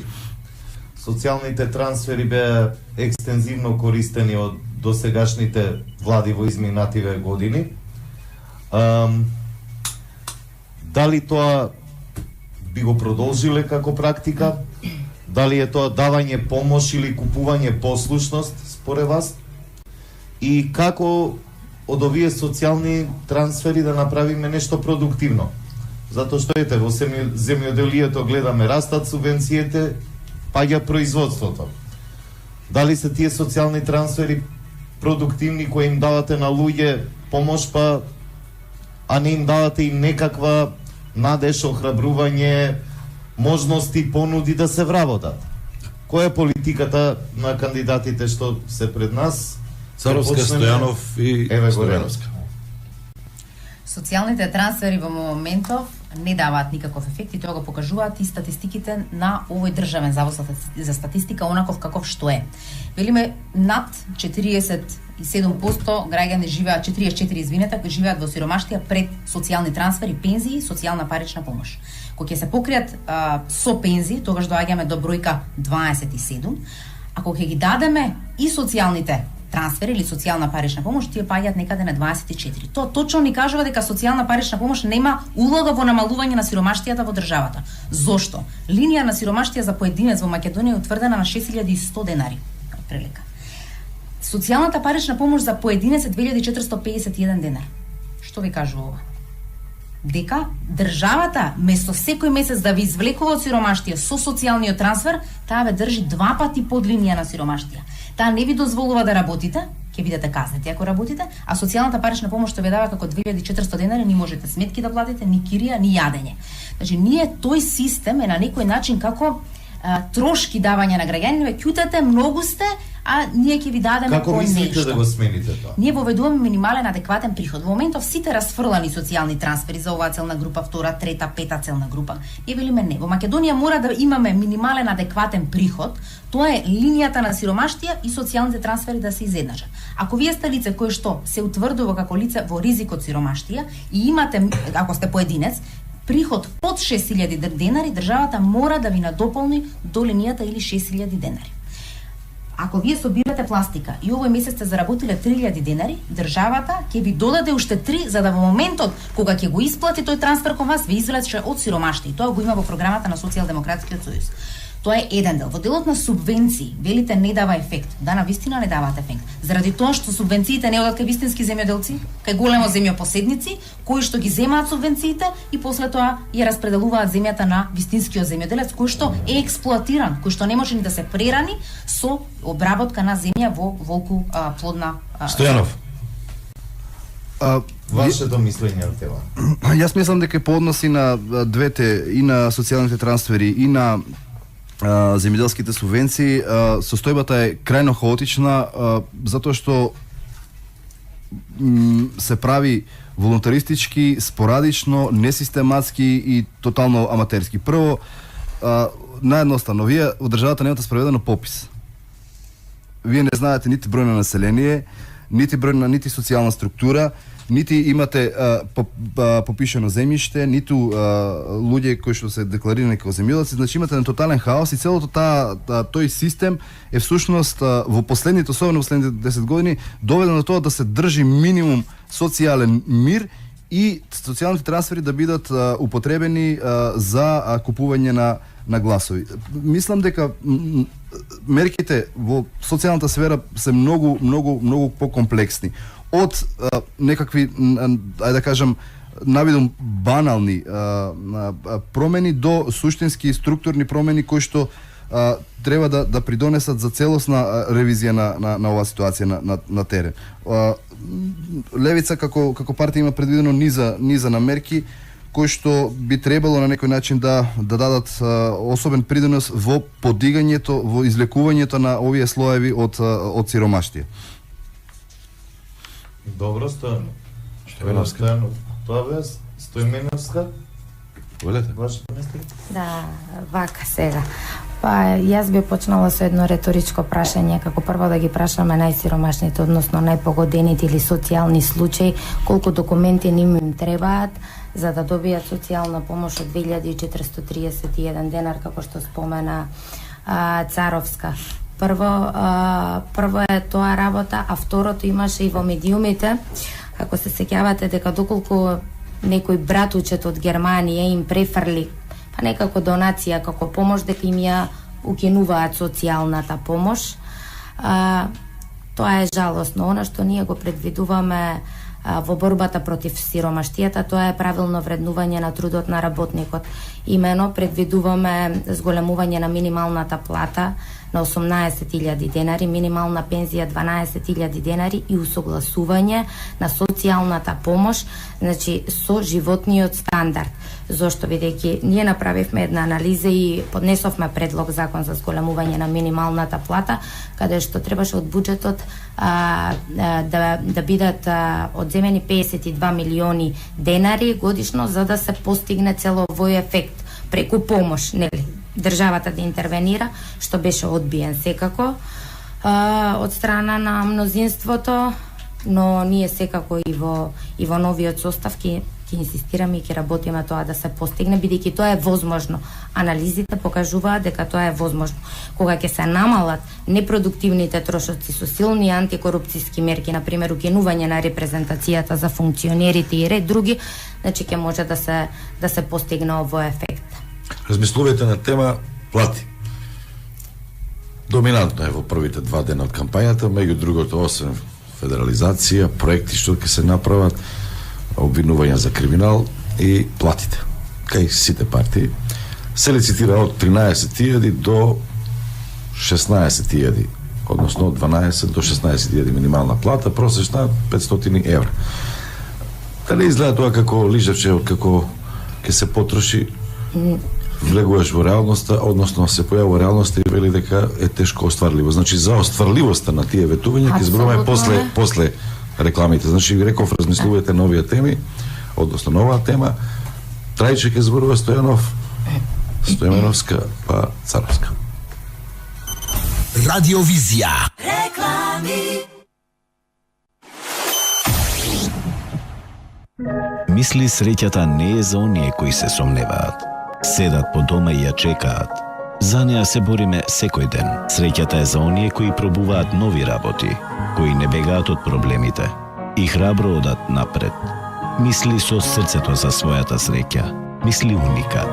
Социјалните трансфери беа екстензивно користени од досегашните влади во изминативе години. Дали тоа би го продолжиле како практика? Дали е тоа давање помош или купување послушност според вас? И како од овие социјални трансфери да направиме нешто продуктивно? Затоа што ете, во земјоделието гледаме растат субвенциите, паѓа производството. Дали се тие социјални трансфери продуктивни кои им давате на луѓе помош, а не им давате и некаква надеж, охрабрување, можности, понуди да се вработат? Која е политиката на кандидатите што се пред нас? Царовска, Стојанов и Стојановска. Социјалните трансфери во моментов не даваат никаков ефект и тоа го покажуваат и статистиките на овој државен завод за статистика, онаков каков што е. Велиме, над 47% граѓани живеат, 44 извинете, живеат во сиромаштија пред социјални трансфери, пензии, социјална парична помош. Кога ќе се покријат со пензии, тогаш доаѓаме до бројка 27, а кога ќе ги дадеме и социјалните трансфери или социјална парична помош, тие паѓаат некаде на 24. Тоа точно ни кажува дека социјална парична помош нема улога во намалување на сиромаштијата во државата. Зошто? Линија на сиромаштија за поединец во Македонија е утврдена на 6100 денари, прилика. Социјалната парична помош за поединец е 2451 денар. Што ви кажува ова? Дека државата место секој месец да ви извлекува од сиромаштија со социјалниот трансфер, таа ве држи 2 пати под линија на сиромаштија. Таа не ви дозволува да работите, ќе бидете казнети ако работите, а социјалната парична помош што ве дава како 2400 денари, не можете сметки да платите, ни кирија, ни јадење. Значи, ние тој систем е на некој начин како трошки давање на граѓаните, ќутете, многу сте, а ние ќе ви дадеме како мислите да го смените тоа? Ние воведуваме минимален адекватен приход. Во моментов сите расфрлани социјални трансфери за оваа целна група, втора, трета, пета целна група. Ние велиме не. Во Македонија мора да имаме минимален адекватен приход. Тоа е линијата на сиромаштија и социјалните трансфери да се изедначат. Ако вие сте лице кое што се утврдува како лице во ризик од сиромаштија и имате, ако сте поединец, приход под 6000 денари, државата мора да ви надополни до линијата или 6000 денари. Ако вие собирате пластика и овој месец сте заработиле 3000 денари, државата ќе ви додаде уште 3 за да во моментот кога ќе го исплати тој трансфер кон вас ве извлече од сиромаштија. И тоа го има во програмата на Социјалдемократскиот сојуз. Тоа е еден дел. Во делот на субвенции, велите не дава ефект. Да, на вистина не даваат ефект. Заради тоа што субвенциите не одат кај вистински земјоделци, кај големо земјопоседници, кои што ги земаат субвенциите и после тоа ја распределуваат земјата на вистинскиот земјоделец, кој што е експлоатиран, кој што не може ни да се прерани со обработка на земја во волку плодна. Стојанов. Вашето мислење на тема? Јас мислам дека по односи на двете, и на социјалните трансфери, и на земјоделските субвенции, состојбата е крајно хаотична, затоа што се прави волонтаристички, спорадично, несистематски и тотално аматерски. Прво, наедноставно, вие од државата немате спроведено попис. Вие не знаете нити број на население, нити број на нити социјална структура, нити имате попишено земјиште, ниту луѓе кои што се декларирани како земјоделци, значи имате тотален хаос и целото тој систем е всушност во последните, особено во последните 10 години, доведен до тоа да се држи минимум социјален мир и социјалните трансфери да бидат употребени за купување на гласови. Мислам дека мерките во социјалната сфера се многу покомплексни. Од некакви, ајде да кажам, навидум банални промени до суштински структурни промени кои што треба да придонесат за целосна ревизија на оваа ситуација на терен. Левица како партија има предвидено низа на мерки кои што би требало на некој начин да дадат особен придонос во подигањето, во излекувањето на овие слоеви од сиромаштија. Добро, Стојановска. Тоа бе Стојменовска. Волете? Вашето мислење? Да, вака сега. Па јас би почнала со едно реторичко прашање, како прво да ги прашаме најсиромашните, односно најпогодените или социјални случаи, колку документи им требаат за да добијат социјална помош од 2431 денар, како што спомена Царовска. Прво е тоа работа, а второто имаше и во медиумите, ако се сеќавате дека доколку некој братучет од Германија им префрли па некако донација како помош, дека им ја укинуваат социјалната помош. Тоа е жалосно. Она што ние го предвидуваме во борбата против сиромаштијата, тоа е правилно вреднување на трудот на работникот. Имено предвидуваме зголемување на минималната плата на 18.000 денари, минимална пензија 12.000 денари и усогласување на социјалната помош, значи со животниот стандард. Зошто? Бидејќи ние направивме една анализа и поднесовме предлог закон за зголемување на минималната плата, каде што требаше од буџетот да бидат одземени 52 милиони денари годишно за да се постигне цело овој ефект преку помош, нели? Државата да интервенира, што беше одбиен секако од страна на мнозинството, но ние секако и во новиот состав ќе инсистираме и ќе работиме тоа да се постигне, бидејќи тоа е возможно. Анализите покажуваат дека тоа е возможно. Кога ќе се намалат непродуктивните трошоци со силни антикорупцијски мерки, например укинување на репрезентацијата за функционерите и ред други, значи ќе може да се постигне овој ефект. Размислувајте на тема плати. Доминантно е во првите 2 дена од кампањата, меѓу другото, освен федерализација, проекти што ќе се направат, обвинувања за криминал и платите. Кај сите партии се лицитира од 13.000 до 16.000, односно од 12 до 16.000 минимална плата, просечна 500 евра. Дали изгледа тоа како лижевче, како ќе се потроши, влегуваш во реалноста, односно се појава во реалноста и вели дека е тешко остварливо. Значи за остварливоста на тие ветувања ќе зборуваме после рекламите. Значи ви реков, размислувајте на овие теми, односно новаа тема. Трајче ќе зборува Стојанов, Стојменовска, па Царовска. Радиовизија. Реклами. Мисли среќата не е за оние кои се сомневаат. Седат по дома и ја чекаат. За неа се бориме секој ден. Среќата е за оние кои пробуваат нови работи, кои не бегаат од проблемите и храбро одат напред. Мисли со срцето за својата среќа. Мисли Уника.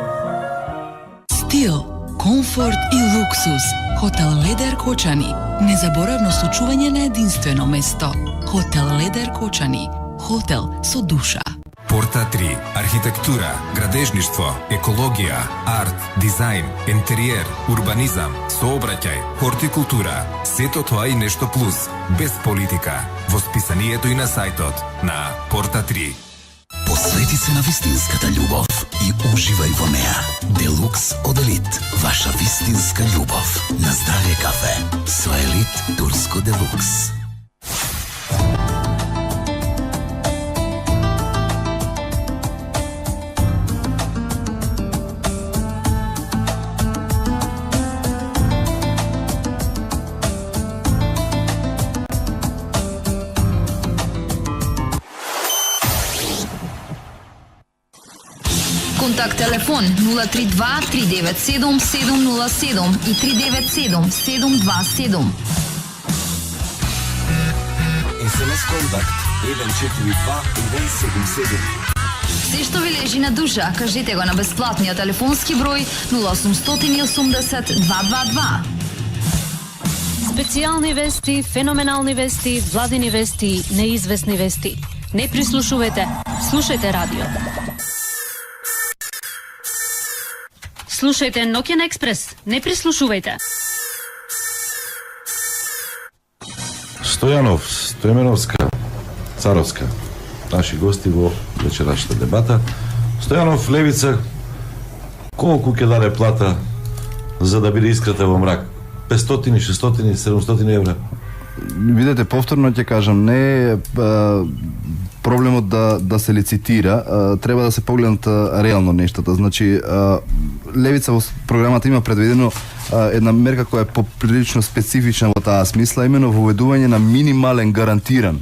Стил комфорт и луксус. Хотел Ледер Кочани. Незаборавно случување на единствено место. Хотел Ледер Кочани. Хотел со душа. Порта 3. Архитектура, градежништво, екологија, арт, дизајн, интериер, урбанизам, сообраќај, хортикултура. Сето тоа и нешто плюс. Без политика. Во списанието и на сајтот на Порта 3. Посвети се на вистинската љубов и уживај во неа. Делукс од Елит. Ваша вистинска љубов. На здравје кафе. Со Елит Турско Делукс. Контакт телефон 032 397 707 и 397 727. СМС контакт 142 177. Се што ви лежи на душа, кажете го на бесплатниот телефонски број 0880 222. Специјални вести, феноменални вести, владини вести, неизвестни вести. Не прислушувате, слушајте радио. Слушајте Ноќен експрес, не прислушувајте. Стојанов, Стојменовска, Царовска, наши гости во вечерашната дебата. Стојанов, Левица, колку ќе даде плата за да биде искрата во мрак? 500, 600, 700 евра? Видете, повторно ќе кажам, не е проблемот да се лицитира, треба да се погледнат реално нештата. Значи, Левица во програмата има предвидено една мерка која е поприлично специфична во таа смисла, именно воведување на минимален гарантиран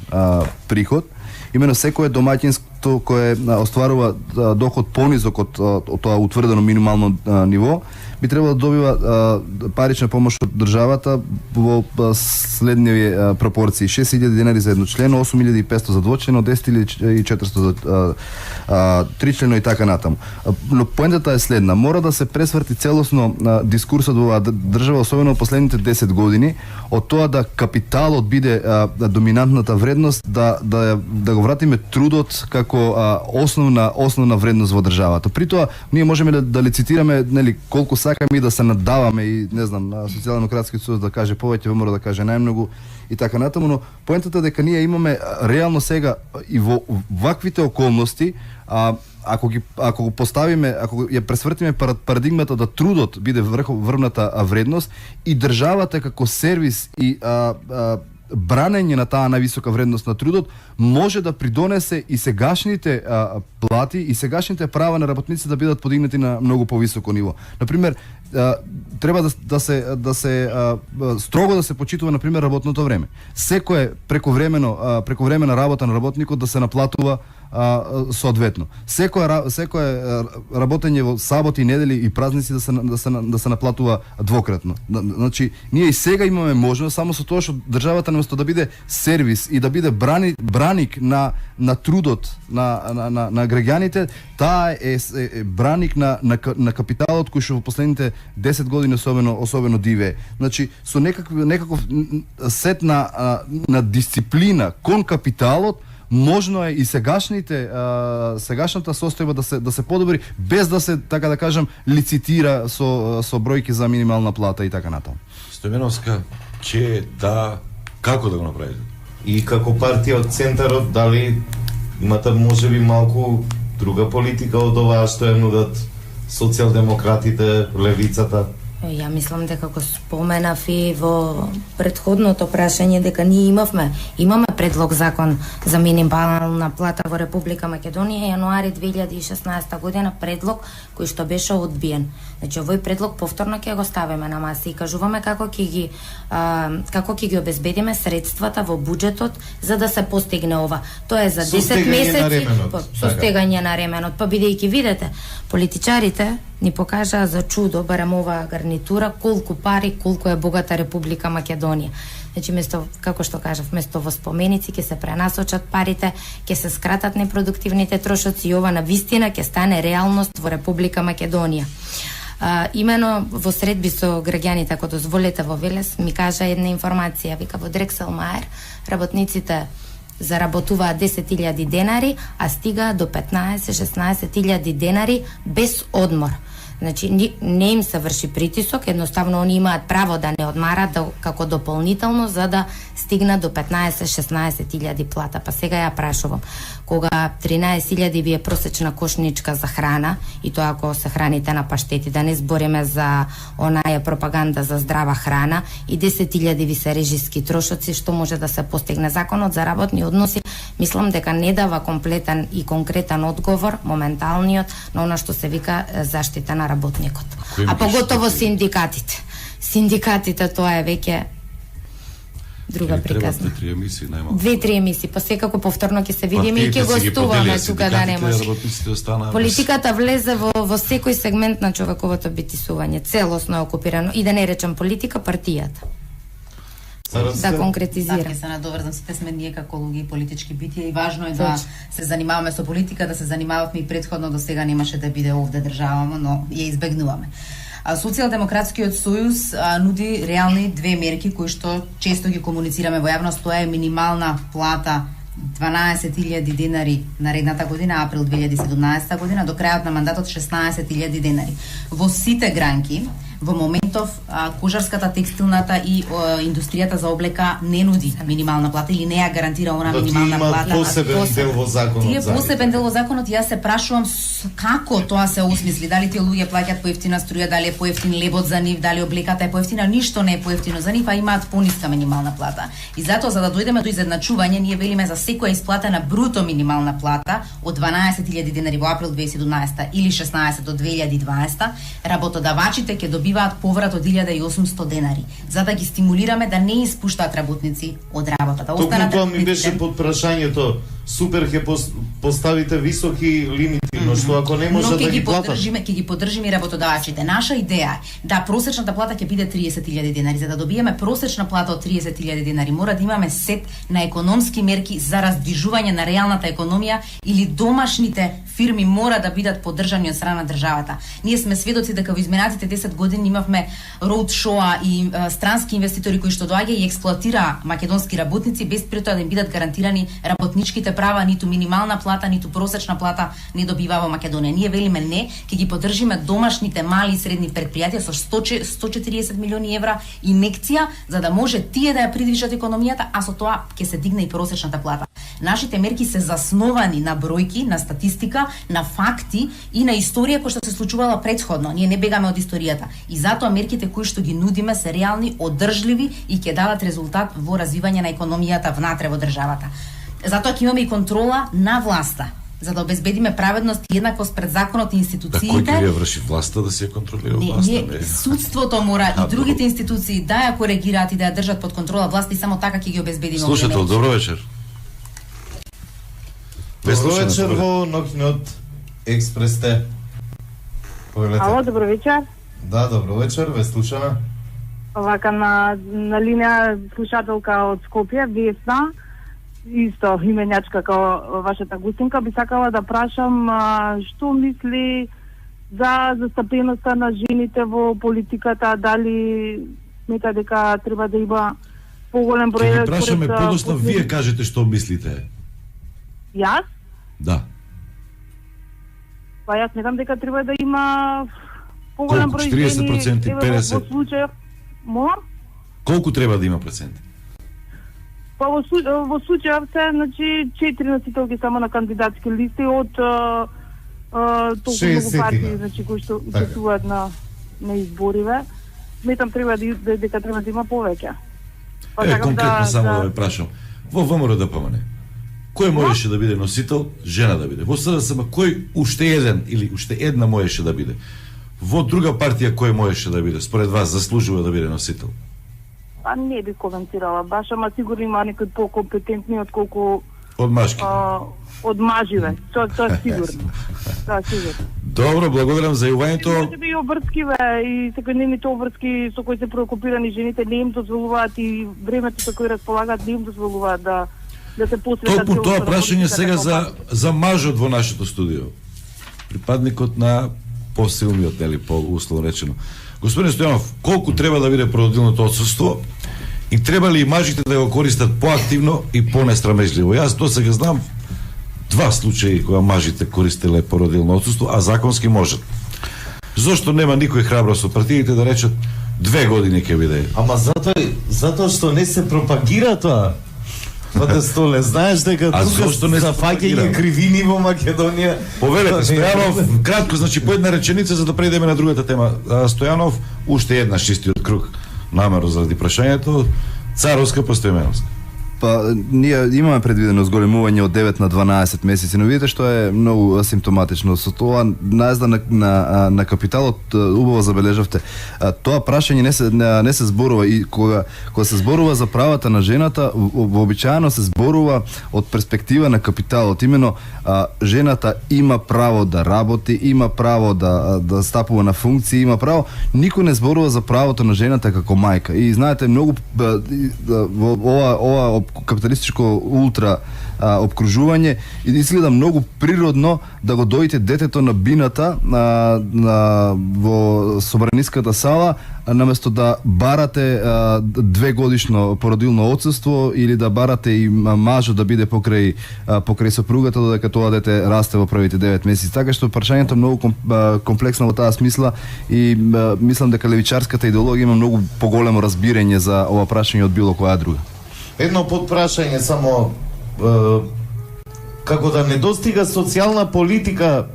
приход. Именно секое домаќинство кое остварува доход понизок од тоа утврдено минимално ниво, би требало да добива парична помош од државата во следниви пропорции: 6.000 денари за едночлено, 8.500 за двочлено, 10.400 за тричлено и така натаму. Но поентата е следна: мора да се пресврти целосно дискурсот во оваа држава, особено во последните 10 години, од тоа да капиталот биде доминантната вредност, да го вратиме трудот како основна вредност во државата. При тоа ние можеме да лицитираме, нели, колку сакаме и да се надаваме, и не знам, Социјалдемократскиот сојуз да каже повеќе, ВМРО да каже најмногу и така натаму, но поентата дека ние имаме реално сега и во ваквите околности, ако го поставиме, ако ја пресвртиме парадигмата да трудот биде врвната вредност и државата како сервис и бранење на таа највисока вредност на трудот, може да придонесе и сегашните плати и сегашните права на работници да бидат подигнати на многу повисоко ниво. Например, треба да се строго да се почитува, например, работното време. Секое прековремена работа на работникот да се наплатува соодветно. Секое работење во саботи, недели и празници да се наплатува двократно. Значи, ние и сега имаме можност, само со тоа што државата наместо да биде сервис и да биде браник на трудот на граѓаните, таа е браник на капиталот кој што во последните 10 години особено дивее. Значи, со некаков сет на дисциплина кон капиталот, можно е и сегашната состојба да се подобри, без да се, така да кажам, лицитира со бројки за минимална плата и така натаму. Стојменовска, како да го направите? И како партија од центарот, дали имате можеби малку друга политика од оваа што ја нудат социјалдемократите, левицата? Ја мислам дека го споменав и во претходното прашање дека ние имаме предлог закон за минимална плата во Република Македонија јануари 2016 година, предлог кој што беше одбиен. Значи овој предлог повторно ќе го ставиме на маса и кажуваме како ќе ги обезбедиме средствата во буџетот за да се постигне ова. Тоа е за 10 месеци со стегање на ременот. Па бидејќи видите, политичарите ни покажаа за чудо, барем оваа гарнитура, колку пари, колку е богата Република Македонија. Значи, како што кажав, место во споменици ќе се пренасочат парите, ќе се скратат непродуктивните трошоци и ова на вистина ќе стане реалност во Република Македонија. Имено во средби со граѓаните, ако дозволите во Велес, ми кажа една информација, вика во Дрекселмаер работниците заработуваат 10.000 денари, а стига до 15-16.000 денари без одмор. Значи, не им се врши притисок, едноставно они имаат право да не одмарат како дополнително за да стигнат до 15-16.000 плата. Па сега ја прашувам, кога 13.000 ви е просечна кошничка за храна, и тоа ако се храните на паштети, да не збориме за онаја пропаганда за здрава храна, и 10.000 ви се режиски трошоци, што може да се постигне? Законот за работни односи, мислам дека не дава комплетен и конкретен одговор, моменталниот, на она што се вика заштита на работникот. А поготово синдикатите. Синдикатите, тоа е веќе друга приказна. 2-3 емисии, најмалку. 2-3 емисии, па секако повторно ќе се видиме и ќе гостуваме тука, да не може. Политиката влезе во секој сегмент на човековото битисување, целосно е окупирано, и да не речам политика, партијата. Да конкретизирам. Така, се надоврзам, сите сме ние како луѓе и политички битија, и важно е да се занимаваме со политика, да се занимававме и претходно, до сега немаше да биде овде државама, но ја избегнуваме. Социјалдемократскиот сојуз нуди реални две мерки кои што често ги комуницираме во јавност. Тоа е минимална плата 12.000 денари наредната година, април 2017 година, до крајот на мандатот 16.000 денари. Во сите гранки, во моментов кожарската, текстилната и индустријата за облека не нуди минимална плата или не ја гарантира она минимална плата. Посебен дел во законот. Тие посебен дел во законот, јас се прашувам како тоа се осмисли, дали тие луѓе плаќаат поевтина струја, дали е поевтин лебот за нив, дали облеката е поевтина, ништо не е поевтино за нив, а имаат пониска минимална плата. И затоа, за да дојдеме до изедначување, ние велиме за секоја исплатена бруто минимална плата од 12.000 денари во април 2017 или 16 до 2020, работодавачите ќе добиваат поврат од 1.800 денари, за да ги стимулираме да не испуштаат работници од работа. Да останат. Тоа ми беше под прашањето. Супер, ќе поставите високи лимити, но што ако не може да ги платат? Ќе ги поддржиме и работодавачите. Наша идеја е да просечната плата ќе биде 30.000 денари. За да добиеме просечна плата од 30.000 денари, мора да имаме сет на економски мерки за раздвижување на реалната економија, или домашните фирми мора да бидат поддржани од страна на државата. Ние сме сведоци дека во изминатите 10 години имавме роудшоа и странски инвеститори кои што доаѓа и експлоатира македонски работници без пред тоа да им бидат гарантирани работничките права, ниту минимална плата, ниту просечна плата не добива во Македонија. Ние велиме не, ќе ги поддржиме домашните мали и средни предпријатија со 140 милиони евра инекција, за да може тие да ја придвижат економијата, а со тоа ќе се дигне и просечната плата. Нашите мерки се засновани на бројки, на статистика, на факти и на историја која што се случувала претходно. Ние не бегаме од историјата. И затоа мерките кои што ги нудиме се реални, одржливи и ќе дадат резултат во развивање на економијата внатре во државата. Затоа ќе имаме и контрола на власта, за да обезбедиме праведност и еднаквост пред законот и институциите. Кој ќе ја врши власта, да се ја контролира власта? Судството мора и другите институции да ја коригираат и да ја држат под контрола власта, и само така ќе ги обезбедиме. Слушател, добро вечер. Добро вечер во ноќниот експресте. Ало, добро вечер. Да, добро вечер, ве слушаме. Вака на линија слушателка од Скопје, Весна, исто именјачка како вашата гостинка, би сакала да прашам што мисли за застапеноста на жените во политиката, дали смета дека треба да има поголем број... Ќе ви прашаме подоцна, вие кажете што мислите. Јас? Да. Па јас сметам дека треба да има поголем број жени... 40%, 50%? Во случај... Молам? Колку треба да има проценти? Па во случајов се, значи, 4 носителки само на кандидатски листи од толку многу партии, значи, кои што учествуваат на избориве. Сметам дека треба да има повеќе. Конкретно само да ве прашам. Во ВМРО ДПМН, кој можеше да биде носител, жена да биде? Во СДСМ, кој уште еден или уште една можеше да биде? Во друга партија кој можеше да биде? Според вас заслужува да биде носител? Па не би коментирала баш, ама сигурно има некои по-компетентни отколку од машки. Од маживе. Тоа сигурно. Тоа сигурно. Добро, благодарам за јавањето. Може би и обврскиве и секојдневните обврски со кои се преокупирани жените не им дозволуваат, и времето со кој располагаат не им дозволуваат да се посветат. Толку тоа прашање сега за мажот во нашето студио. Припадникот на посилниот, нели, условно речено. Господин Стојанов, колку треба да биде породилното отсуство и треба ли и мажите да го користат поактивно и понестрамежливо? Јас досега знам 2 случаи кога мажите користеле породилно отсуство, а законски можат. Зошто нема никој храброст од партиите да речат 2 години ќе биде? Ама затоа што не се пропагира тоа. Пате Столе, знаеш дека тука зафаќање кривини во Македонија. Повелете, Стојанов, кратко, значи по една реченица за да преидеме на другата тема. Стојанов, уште една чистиот круг, намерно заради прашањето, Царовска па Стојменовска. Па, ние имаме предвидено зголемување од 9 на 12 месеци, но видите што е многу асимптоматично. Со тоа наезда на капиталот, убаво забележавте, тоа прашање не се зборува и кога се зборува за правата на жената, вообичаено се зборува од перспектива на капиталот. Имено жената има право да работи, има право да стапува на функции, има право. Никој не зборува за правото на жената како мајка. И знаете, многу ова капиталистичко ултра обкружување и изгледа многу природно да го доите детето на бината во собраниската сала, наместо да барате 2 годишно породилно отсуство или да барате и мажот да биде покрај сопругата додека тоа дете расте во првите 9 месеци. Така што прашањето е многу комплексно во таа смисла и мислам дека левичарската идеологија има многу поголемо разбирање за ова прашање од било која друга. Едно подпрашање само, како да не достига социјална политика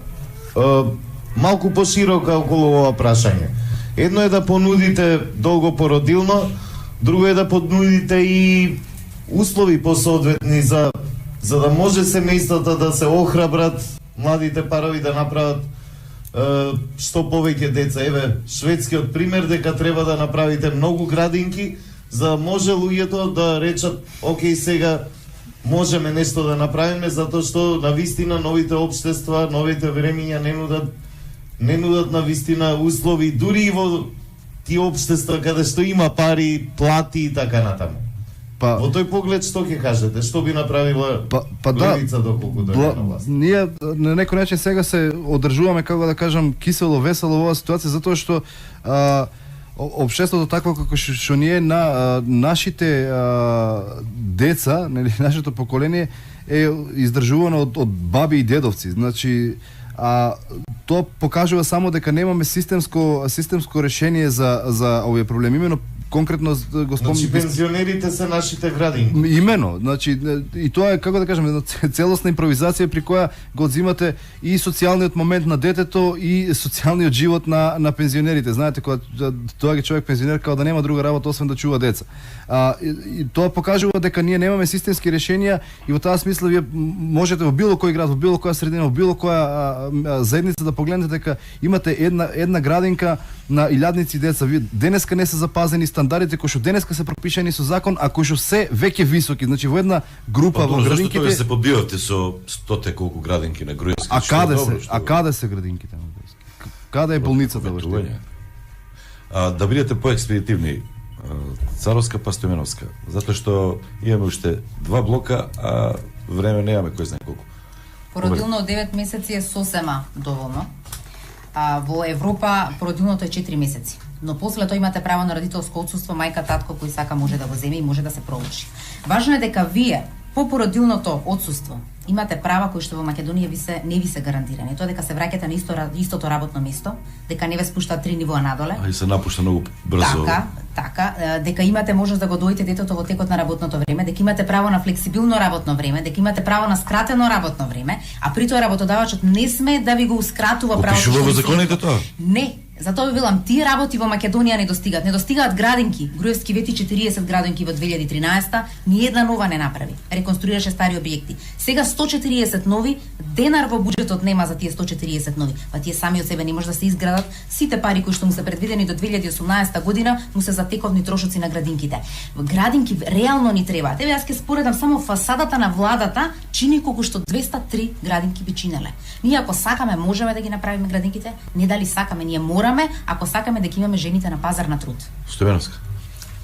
малку поширока околу ова прашање. Едно е да понудите долго породилно, друго е да понудите и услови посоодветни за да може семејствата да се охрабрат, младите парови да направат што повеќе деца. Еве, шведскиот пример дека треба да направите многу градинки, за да може луѓето да речат, окей, сега можеме нешто да направиме, затоа што навистина новите општества, новите времиња не нудат навистина услови, дури и во тие општества каде што има пари, плати и така натаму. Во тој поглед што ќе кажете? Што би направила левица доколку дојде на власт? Ние на некој начин сега се одржуваме, како да кажам, кисело, весело во оваа ситуација, затоа што општеството такво како што ние на нашите деца, нели, нашето поколение е издржувано од баби и дедовци. Значи, тоа покажува само дека немаме системско решение за овие проблеми. Имено конкретно го спомнам. Значи пензионерите се нашите градинки. Имено, значи и тоа е, како да кажам, една целосна импровизација при која го одзимате и социјалниот момент на детето и социјалниот живот на пензионерите. Знаете, кога тоа е човек пензионер као да нема друга работа освен да чува деца. И тоа покажува дека ние немаме системски решенија и во таа смисла вие можете во било кој град, во било која средина, во било која заедница да погледнете дека имате една градинка на илјадници деца. Вие денеска не се запазени стандардите кои што денеска се пропишани со закон, а кои што се веќе високи. Значи во една група во градинките. Зашто се подбивате со 100 колку градинки на Груевски? А каде се градинките на Груевски? Каде е болницата во Штип? Да бидете поекспедитивни, Царовска па Стојменовска, затоа што имаме уште 2 блока, а време немаме кој знае колку. Породилно од 9 месеци е сосема доволно. Во Европа породилното е 4 месеци. Но после тоа имате право на родителско отсуство, мајка, татко кој сака може да го земе и може да се проучи. Важно е дека вие по породилното отсуство имате права кои што во Македонија не ви се гарантирани. Тоа дека се враќате на истото работно место, дека не ве спуштаат 3 нивоа надоле. И се напушта многу брзо. Така, дека имате можност да го доите детето во текот на работното време, дека имате право на флексибилно работно време, дека имате право на скратено работно време, а при тоа работодавачот не сме да ви го ускратува правото. Пишува во законите тоа? Не. Затоа ви велам, тие работи во Македонија не достигаат. Не достигаат градинки. Груевски вети 40 градинки во 2013-та, ни една нова не направи. Реконструираше стари објекти. Сега 140 нови, денар во буџетот нема за тие 140 нови. Па тие сами од себе не може да се изградат. Сите пари кои што му се предвидени до 2018 година му се за тековни трошоци на градинките. Градинки реално ни требаат. Еве јас ќе споредам само фасадата на владата чини колку што 203 градинки би чинеле. Ние ако сакаме можеме да ги направиме градинките, не дали сакаме, ние мораме, ако сакаме да ги имаме жените на пазар на труд. Стојменовска.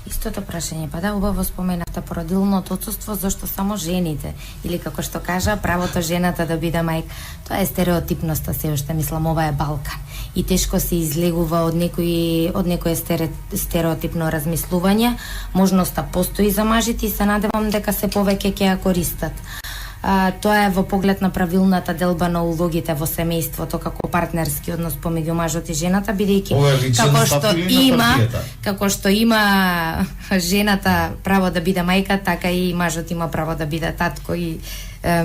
Истото прашање, па да, убаво споменавте породилното отсуство, зашто само жените, или како што кажа, правото жената да биде мајка. Тоа е стереотипноста, се уште мислам, ова е Балкан. и тешко се излегува од некое стереотипно размислување. Можноста постои за мажите и се надевам дека се повеќе ќе ја користат. Тоа е во поглед на правилната делба на улогите во семејството како партнерски однос помеѓу мажот и жената, бидејќи како што има жената право да биде мајка, така и мажот има право да биде татко и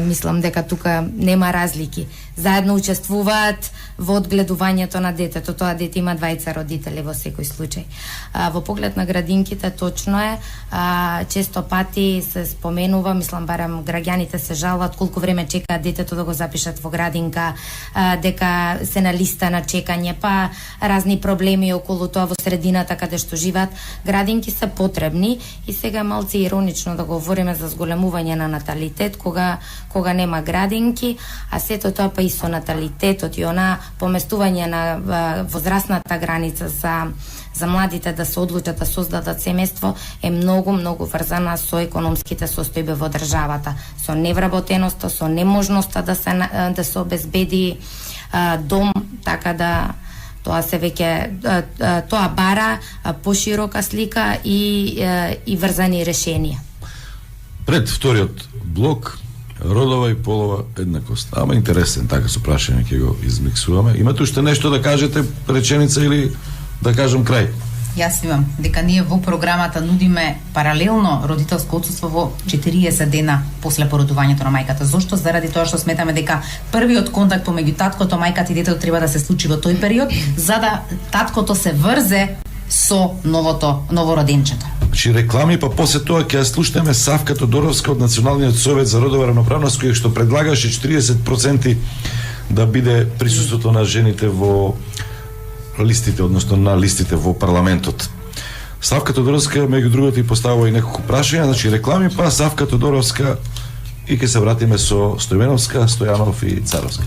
мислам дека тука нема разлики. Заедно учествуваат во одгледувањето на детето. Тоа дете има двајца родители во секој случај. Во поглед на градинките точно е, често пати се споменува, мислам барем граѓаните се жалат колку време чекаат детето да го запишат во градинка, дека се на листа на чекање, па разни проблеми околу тоа во средината каде што живеат. Градинки се потребни и сега малце иронично да говориме за зголемување на наталитет кога нема градинки, а сето тоа па и со наталитетот и она поместување на возрастната граница за младите да се одлучат да создадат семејство е многу врзана со економските состојби во државата, со невработеноста, со неможноста да се обезбеди дом, така да тоа се веќе тоа бара поширока слика и врзани решенија. Пред вториот блок родова и полова еднакост. Ама интересен, така со прашање ќе го измиксуваме. Имате уште нешто да кажете, реченица или да кажем крај? Јас имам дека ние во програмата нудиме паралелно родителско отсуство во 40 дена после породувањето на мајката. Зошто? Заради тоа што сметаме дека првиот контакт помеѓу таткото, мајката и детето треба да се случи во тој период, за да таткото се врзе со новороденчето. Значи реклами, па после тоа ќе слушнеме Савка Тодоровска од Националниот совет за родова равноправност, кој што предлагаше 40% да биде присуството на жените во листите, односно на листите во парламентот. Савка Тодоровска, меѓу другото, и поставува и неколку прашања, значи реклами, па Савка Тодоровска и ќе се вратиме со Стојменовска, Стојанов и Царовска.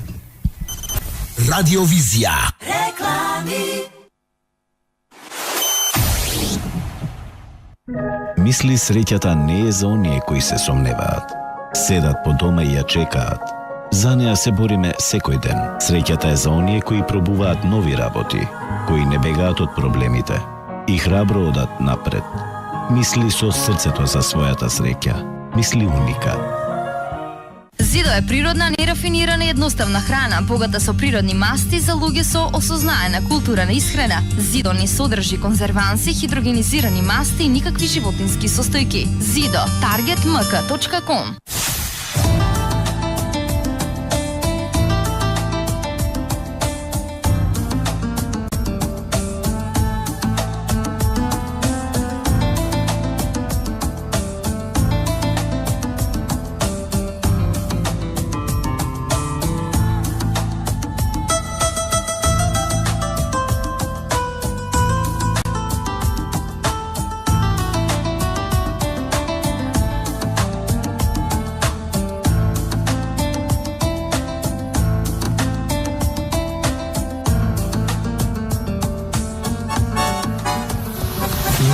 Радиовизија. Реклами. Мисли среќата не е за оние кои се сомневаат. Седат по дома и ја чекаат. За неа се бориме секој ден. Среќата е за оние кои пробуваат нови работи, кои не бегаат од проблемите и храбро одат напред. Мисли со срцето за својата среќа. Мисли уника. Зидо е природна, нерафинирана и едноставна храна, богата со природни масти за луѓе со осознаена култура на исхрана. Зидо не содржи конзерванси, хидрогенизирани масти и никакви животински состојки. Зидо, targetmk.com.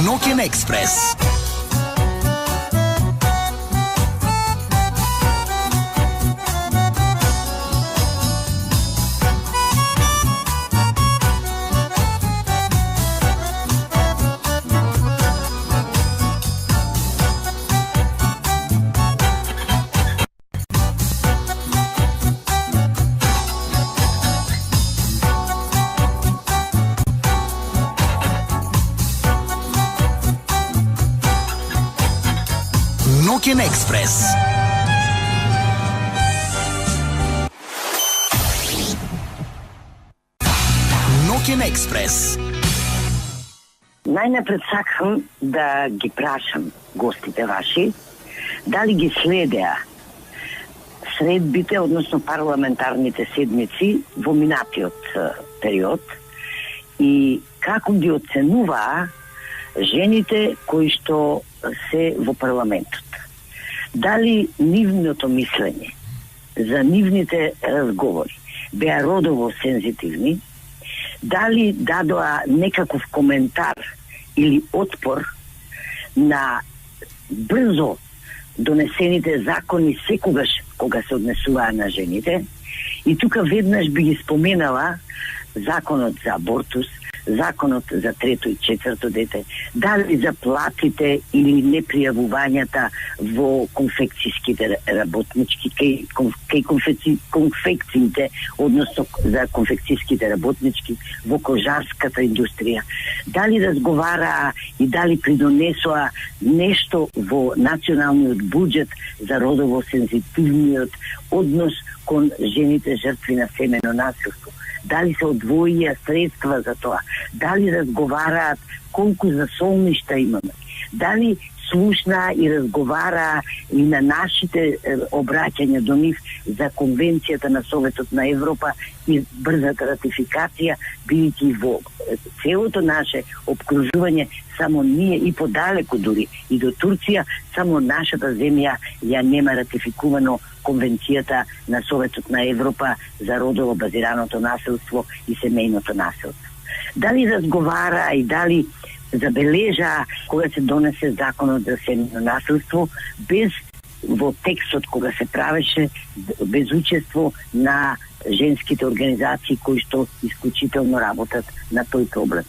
Ноќен експрес. Ноќен експрес. Ноќен експрес. Најнапред сакам да ги прашам гостите ваши дали ги следеа средбите, односно парламентарните седмици во минатиот период и како ги оценуваа жените кои што се во парламентот. Дали нивното мислење за нивните разговори беа родово сензитивни, дали дадоа некаков коментар или отпор на брзо донесените закони секогаш кога се однесуваа на жените. И тука веднаш би ги споменала законот за абортус, законот за трето и четврто дете, дали за платите или непријавувањата во конфекцијските работнички, кај конфекциите, односно за конфекцијските работнички во кожарската индустрија, дали разговараа и дали придонесоа нешто во националниот буџет за родово сензитивниот однос кон жените жртви на семено насилство, дали се одвоија средства за тоа, дали разговараат колку засолништа имаме, дали слушна и разговара и на нашите обраќања до нив за Конвенцијата на Советот на Европа и брзата ратификација, бидејќи во целото наше обкружување само ние и подалеку дури и до Турција, само нашата земја ја нема ратификувано Конвенцијата на Советот на Европа за родово базираното насилство и семејното насилство. Дали разговара и дали забележа кога се донесе законот за семејно насилство без во текстот кога се правеше без учество на женските организации кои што исклучително работат на тој проблем.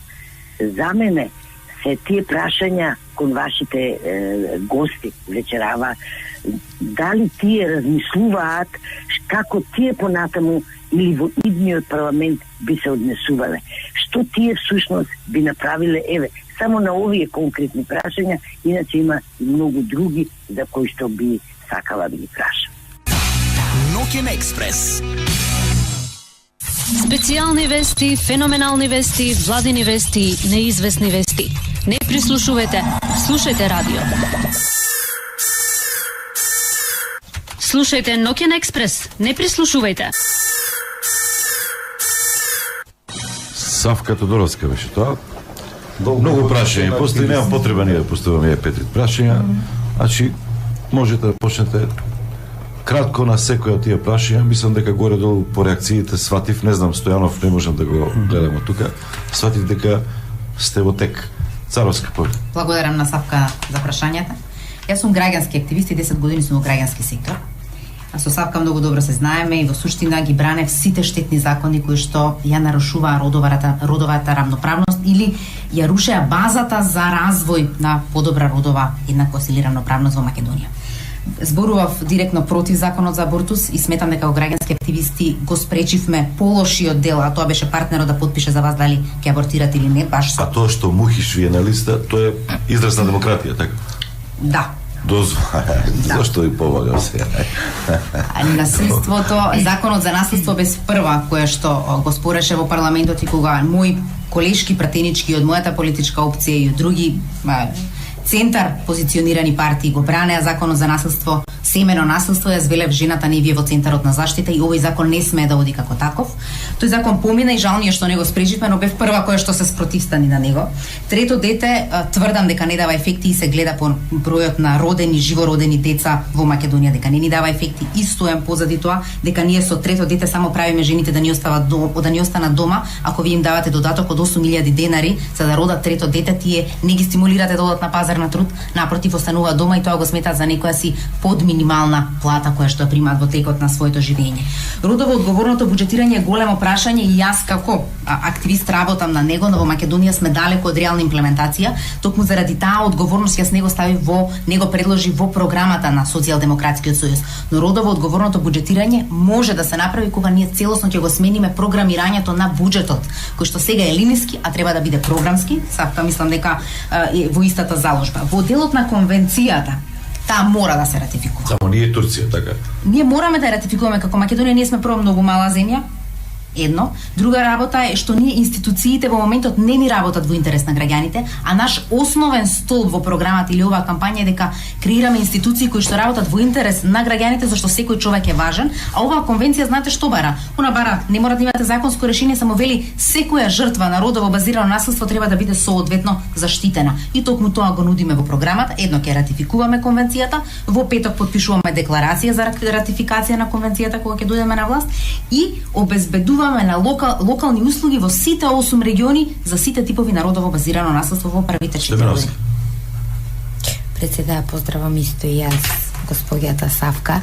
За мене се тие прашања кон вашите гости вечерава, дали тие размислуваат како тие понатаму или во идниот парламент би се однесувале. Што тие всушност би направиле, еве, само на овие конкретни прашања, иначе има и многу други за кои што би сакала да ги прашам. Ноќен експрес. Специјални вести, феноменални вести, владини вести, неизвестни вести. Не прислушувате, слушајте радио. Слушајте Ноќен експрес, не прислушувајте. Савка Тодоровска беше тоа. Многу прашања, постои, нема потреба ние да поставаме 5 прашања. Значи, можете да почнете кратко на секој од тие прашања. Мислам дека горе-долу по реакциите сватив, не знам, Стојанов не можам да го гледам од тука, сватив дека сте во тек. Царовска, појде. Благодарам на Савка за прашањата. Јас сум граѓански активист и 10 години сум во граѓански сектор. А со Савка многу добро се знаеме и во суштина ги бране сите штетни закони кои што ја нарушуваа родовата рамноправност или ја рушеа базата за развој на подобра родова еднаквост или рамноправност во Македонија. Зборував директно против законот за абортус и сметам дека во граѓански активисти го спречивме полошиот дел, а тоа беше партнерот да потпише за вас дали ќе абортирате или не, баш со... А тоа што Мухиш ви е на листа, тоа е израз на демократија, така? Да. Зошто ви помагам се? Насилството, законот за насилство без прва, кое што го спореше во парламентот и кога мои колешки пратенички од мојата политичка опција и од други центар позиционирани партии го бранеа законот за насилство, семено насилство, јас велев жената не вие во центарот на заштита и овој закон не смее да оди како таков. Тој закон помина и жал ни е што не го спречивме, но бев прва која што се спротивстани на него. Трето дете, тврдам дека не дава ефекти и се гледа по бројот на родени, живородени деца во Македонија, дека не ни дава ефекти и стојам позади тоа, дека ние со трето дете само правиме жените да ни останат дома, ако ви им давате додаток од 8.000 денари за да родат трето дете, тие не ги стимулирате да одат на пазар на труд, напротив остануваат дома и тоа го сметаат за некоја си под минимална плата која што ја примаат во текот на своето живење. Родово одговорното буџетирање е големо прашање и јас како активист работам на него, но во Македонија сме далеко од реална имплементација. Токму заради таа одговорност јас него ставив него предложи во програмата на Социјалдемократскиот сојуз. Но родово одговорното буџетирање може да се направи кога ние целосно ќе го смениме програмирањето на буџетот, кој што сега е линиски, а треба да биде програмски. Сакам, мислам дека е во истата заложба. Во делот на конвенцијата, таа мора да се ратификува. Само ние Турција, така? Ние мораме да ја ратификуваме како Македонија, ние сме прво многу мала земја. Едно. Друга работа е што ние институциите во моментот не ни работат во интерес на граѓаните, а наш основен столб во програмата или оваа кампања е дека креираме институции кои што работат во интерес на граѓаните, зашто секој човек е важен, а оваа конвенција знаете што бара? Она бара, не мора да имате законско решение, само вели секоја жртва на родово базирано насилство треба да биде соодветно заштитена. И токму тоа го нудиме во програмата. Едно ќе ратификуваме конвенцијата, во петок потпишуваме декларација за ратификација на конвенцијата кога ќе дојдеме на власт и обезбедуваме на локални услуги во сите 8 региони за сите типови на родово базирано насилство во првите 4 години. Председава, поздравам исто и јас госпоѓата Савка.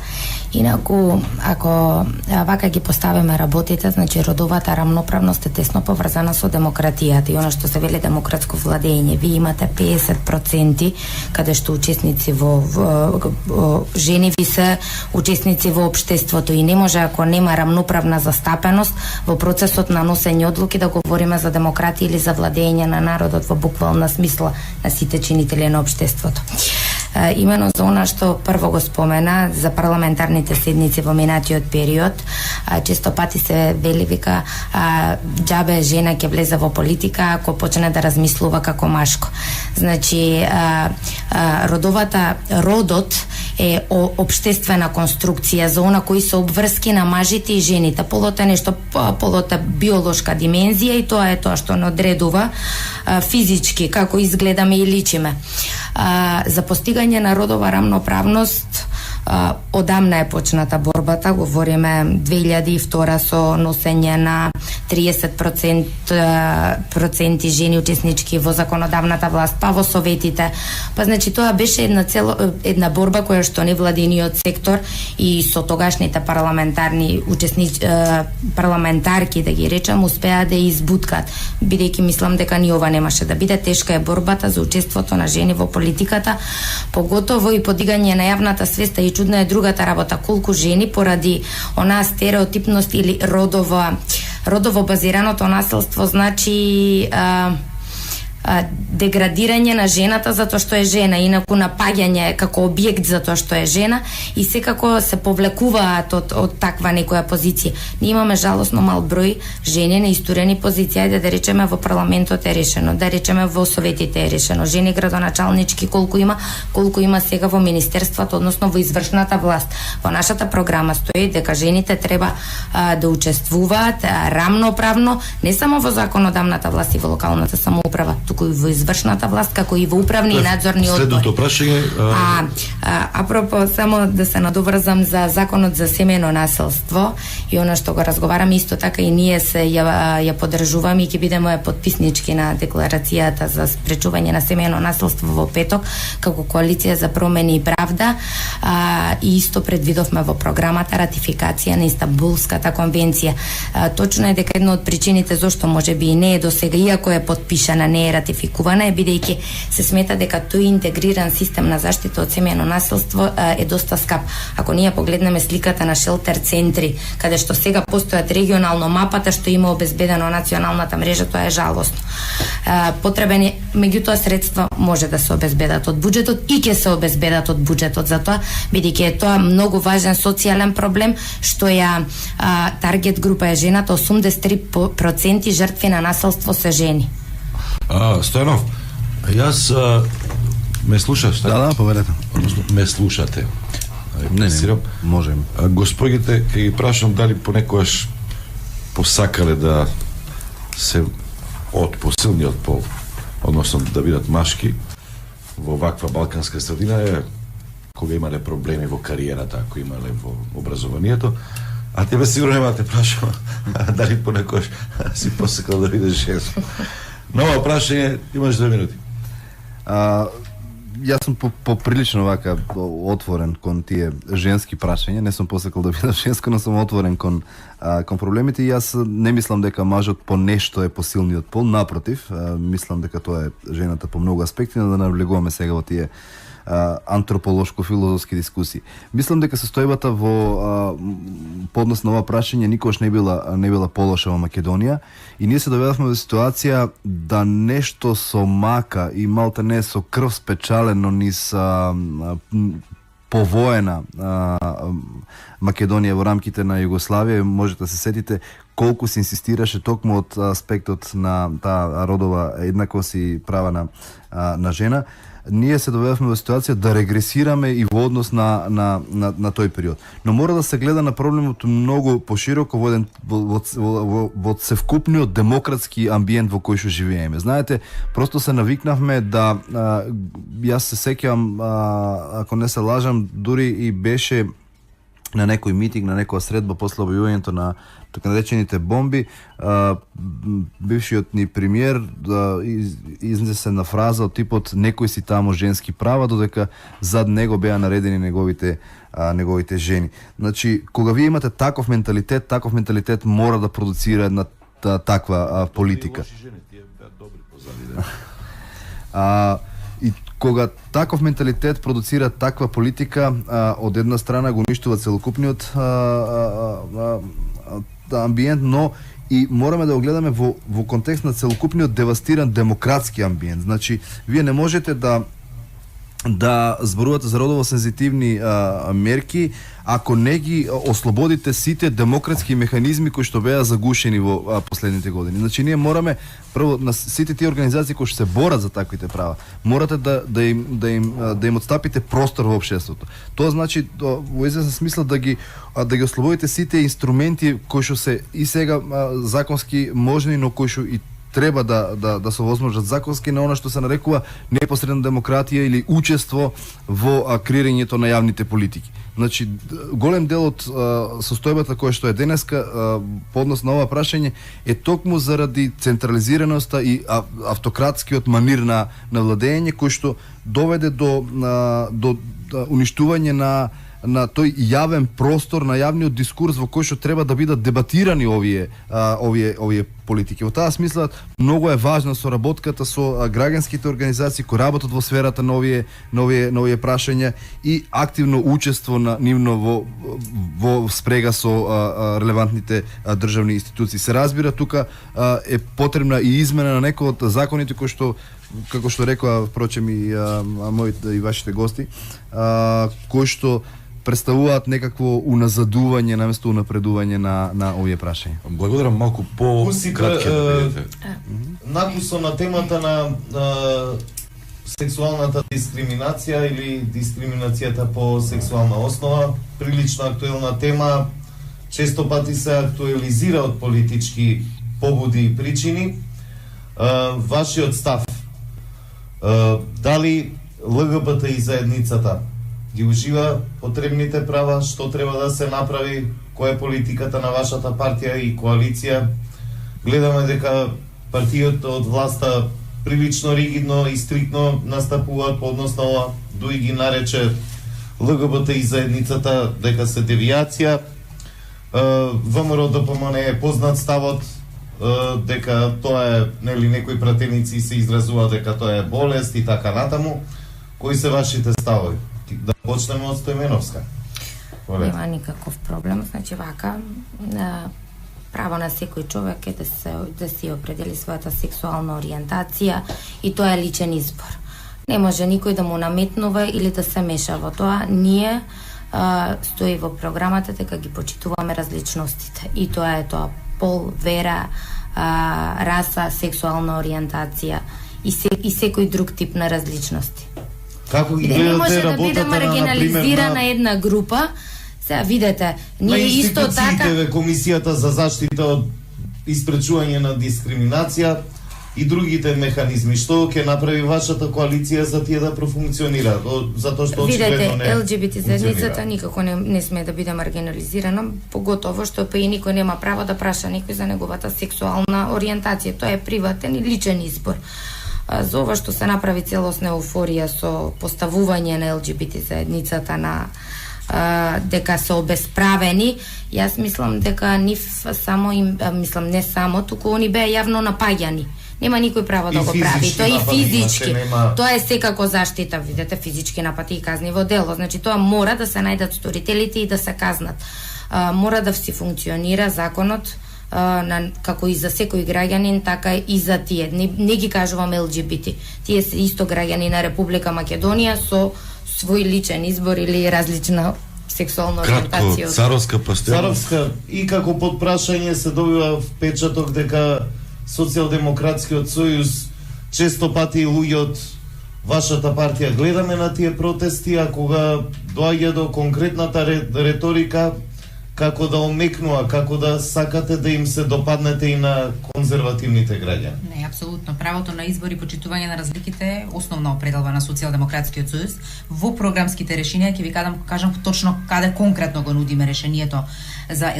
Инаку, ако вака ги поставиме работите, значи родовата рамноправност е тесно поврзана со демократијата и она што се вели демократско владење. Ви имате 50% каде што учесници жени ви се учесници во општеството и не може ако нема рамноправна застапеност во процесот на носење одлуки да говориме за демократија или за владење на народот во буквална смисла на сите чинители на општеството. Имено за она што прво го спомена за парламентарните седници во минатиот период, често пати се вели вика џабе жена ќе влезе во политика ако почне да размислува како машко. Значи родот е општествена конструкција за она кои се обврски на мажите и жените. Полот е нешто, полот е биолошка димензија и тоа е тоа што не одредува физички како изгледаме и личиме. За постигање на родова рамноправност одамна е почната борбата, говориме 2002 со носење на 30% жени учеснички во законодавната власт, па во советите. Па значи тоа беше една борба која што невладиниот сектор и со тогашните парламентарки, да ги речам, успеа да избуткат, бидејќи мислам дека ни ова немаше да биде. Тешка е борбата за учеството на жени во политиката, поготово и подигање на јавната свест, и чудна е другата работа, колку жени поради онаа стереотипност или родово базираното насилство, значи деградирање на жената затоа што е жена, инаку напаѓање како објект затоа што е жена и секако се повлекуваат од таква некоја позиција. Ние имаме жалосно мал број жени на исторени позиции, да речеме во парламентот е решено, да речеме во советите е решено, жени градоначалнички колку има сега во министерството, односно во извршната власт. Во нашата програма стои дека жените треба да учествуваат рамноправно не само во законодавната власт и во локалната самоуправа, туку и во извршната власт, како и во управни и надзорни одбори. Следното прашање... Апропо, само да се надоврзам за законот за семејно насилство и она што го разговараме, исто така и ние ја поддржуваме и ќе бидеме потписнички на декларацијата за спречување на семејно насилство во петок, како коалиција за промени и правда, и исто предвидовме во програмата ратификација на Истанбулската конвенција. Точно е дека една од причините зошто можеби и не е досега, иако е потпишана, не е ратификувана, е бидејќи се смета дека тој интегриран систем на заштита од семејно насилство е доста скап. Ако ние погледнеме сликата на шелтер центри, каде што сега постојат регионално мапата што има обезбедено националната мрежа, тоа е жалосно. Потребен е, меѓутоа средства може да се обезбедат од буџетот и ќе се обезбедат од буџетот за тоа, бидејќи е тоа многу важен социјален проблем што таргет група е жената, 83% жртви на насилство се жени. Стојанов, јас ме слушаш? Да, povedете. Ме слушате. Не, можем. Господите, ќе ги прашам дали понекогаш посакале да се од посилниот пол, односно да бидат машки во ваква балканска средина, е кога имале проблеми во кариерата, ако имале во образованието, а тебе сигурно нема да те прашам дали понекогаш си посакал да бидеш женско. Ново прашање, имаш 2 минути. Јас сум поприлично вака отворен кон тие женски прашања, не сум посакал да бидам женско, но сум отворен кон проблемите и јас не мислам дека мажот по нешто е посилниот пол, напротив, мислам дека тоа е жената по многу аспекти, но да навлегуваме сега во тие антрополошко-филозофски дискусии. Мислам дека состојбата во поднос на ова прашање никош не била полоша во Македонија и ние се доведовме во ситуација да нешто со мака и малте не со крв спечалено низ повоена Македонија во рамките на Југославија, можете да се сетите колку се инсистираше токму од аспектот на таа родова еднаквост и права на жена. Ние се доведовме во ситуација да регресираме и во однос на тој период. Но мора да се гледа на проблемот многу пошироко во севкупниот демократски амбиент во кој што живееме. Знаете, просто се навикнавме да јас се сеќавам, ако не се лажам, дури и беше на некој митинг, на некоја средба после објавувањето на така наречените бомби, бившиот ни премиер изнесе на фраза од типот некој си тамо женски права, додека зад него беа наредени неговите жени. Значи, кога вие имате таков менталитет мора да продуцира една таква политика. И кога таков менталитет продуцира таква политика, од една страна го уништува целокупниот амбиент, но и мораме да го гледаме во контекст на целокупниот девастиран демократски амбиент. Значи, вие не можете да зборувате за родово сензитивни мерки ако не ги ослободите сите демократски механизми кои што беа загушени во последните години. Значи, ние мораме прво на сите тие организации кои што се борат за таквите права, морате да им отстапите простор во општеството. Тоа значи во известен смисла да ги ослободите сите инструменти кои што се и сега законски можни, но кои што и треба да се овозможат законски на она што се нарекува непосредна демократија или учество во креирањето на јавните политики. Значи, голем дел од состојбата која што е денеска по однос на ова прашање е токму заради централизираноста и автократскиот манир на владење кој што доведе до уништување на тој јавен простор, на јавниот дискурс во кој што треба да бидат дебатирани овие политики. Во таа смисла многу е важна соработката со граѓанските организации кои работат во сферата на овие прашања и активно учество на нивно во спрега со релевантните државни институции. Се разбира, тука е потребна и измена на некои од законите кои што, како што рекоа впрочем и моите и вашите гости, кои што представуваат некакво уназадување наместо унапредување на овие прашања. Благодарам, малку по-кратки да бидете. Накусо на темата на сексуалната дискриминација или дискриминацијата по сексуална основа, прилично актуелна тема, често пати се актуализира од политички побуди и причини. Вашиот став, дали ЛГБТ и заедницата ги ужива потребните права, што треба да се направи, која е политиката на вашата партија и коалиција? Гледаме дека партијата од власта прилично ригидно и стриктно настапуваат по однос на ова, дуи ги нарече ЛГБТ и заедницата дека се девијација. ВМРО ДПМН е познат ставот дека тоа е, нели, некои пратеници се изразува дека тоа е болест и така натаму. Кои се вашите ставови? Да почнеме од Стојменовска. Нема никаков проблем, значи вака, право на секој човек е да си определи својата сексуална ориентација и тоа е личен избор. Не може никој да му наметнува или да се меша во тоа. Ние стои во програмата дека ги почитуваме различностите и тоа е тоа: пол, вера, раса, сексуална ориентација и секој друг тип на различности. Како ги не може гледате да биде работата маргинализирана една група. Сега видете, ние исто така Комисијата за заштита од испречување на дискриминација и другите механизми, што ќе направи вашата коалиција за тие да профункционира, затоа што очигледно не ЛГБТ заедницата никако не сме да биде маргинализирана, поготово што па и никој нема право да праша некој за неговата сексуална ориентација. Тоа е приватен и личен избор. За ова што се направи целосна еуфорија со поставување на ЛГБТ заедницата на дека се обесправени, јас мислам дека нив само им, мислам не само, туку они беа јавно напаѓани. Нема никој право да го прави. Тоа и физички. Тоа е секако заштита, видете, физички напади и казниво дело. Значи тоа мора да се најдат сторителите и да се казнат. Мора да си функционира законот како и за секој граѓанин, така и за тие. Не ги кажуваме ЛГБТ. Тие се исто граѓани на Република Македонија со свој личен избор или различна сексуална ориентација. Кратко, царовска пастела. Царовска, и како подпрашање се добива впечаток дека Социјалдемократскиот сојуз често пати луѓе од вашата партија гледаме на тие протести, а кога доаѓа до конкретната реторика, како да омекнува, како да сакате да им се допаднете и на конзервативните граѓани? Не, апсолутно. Правото на избор и почитување на разликите е основна определба на Социјалдемократскиот сојуз. Во програмските решенија ќе ви кажам точно каде конкретно го нудиме решението за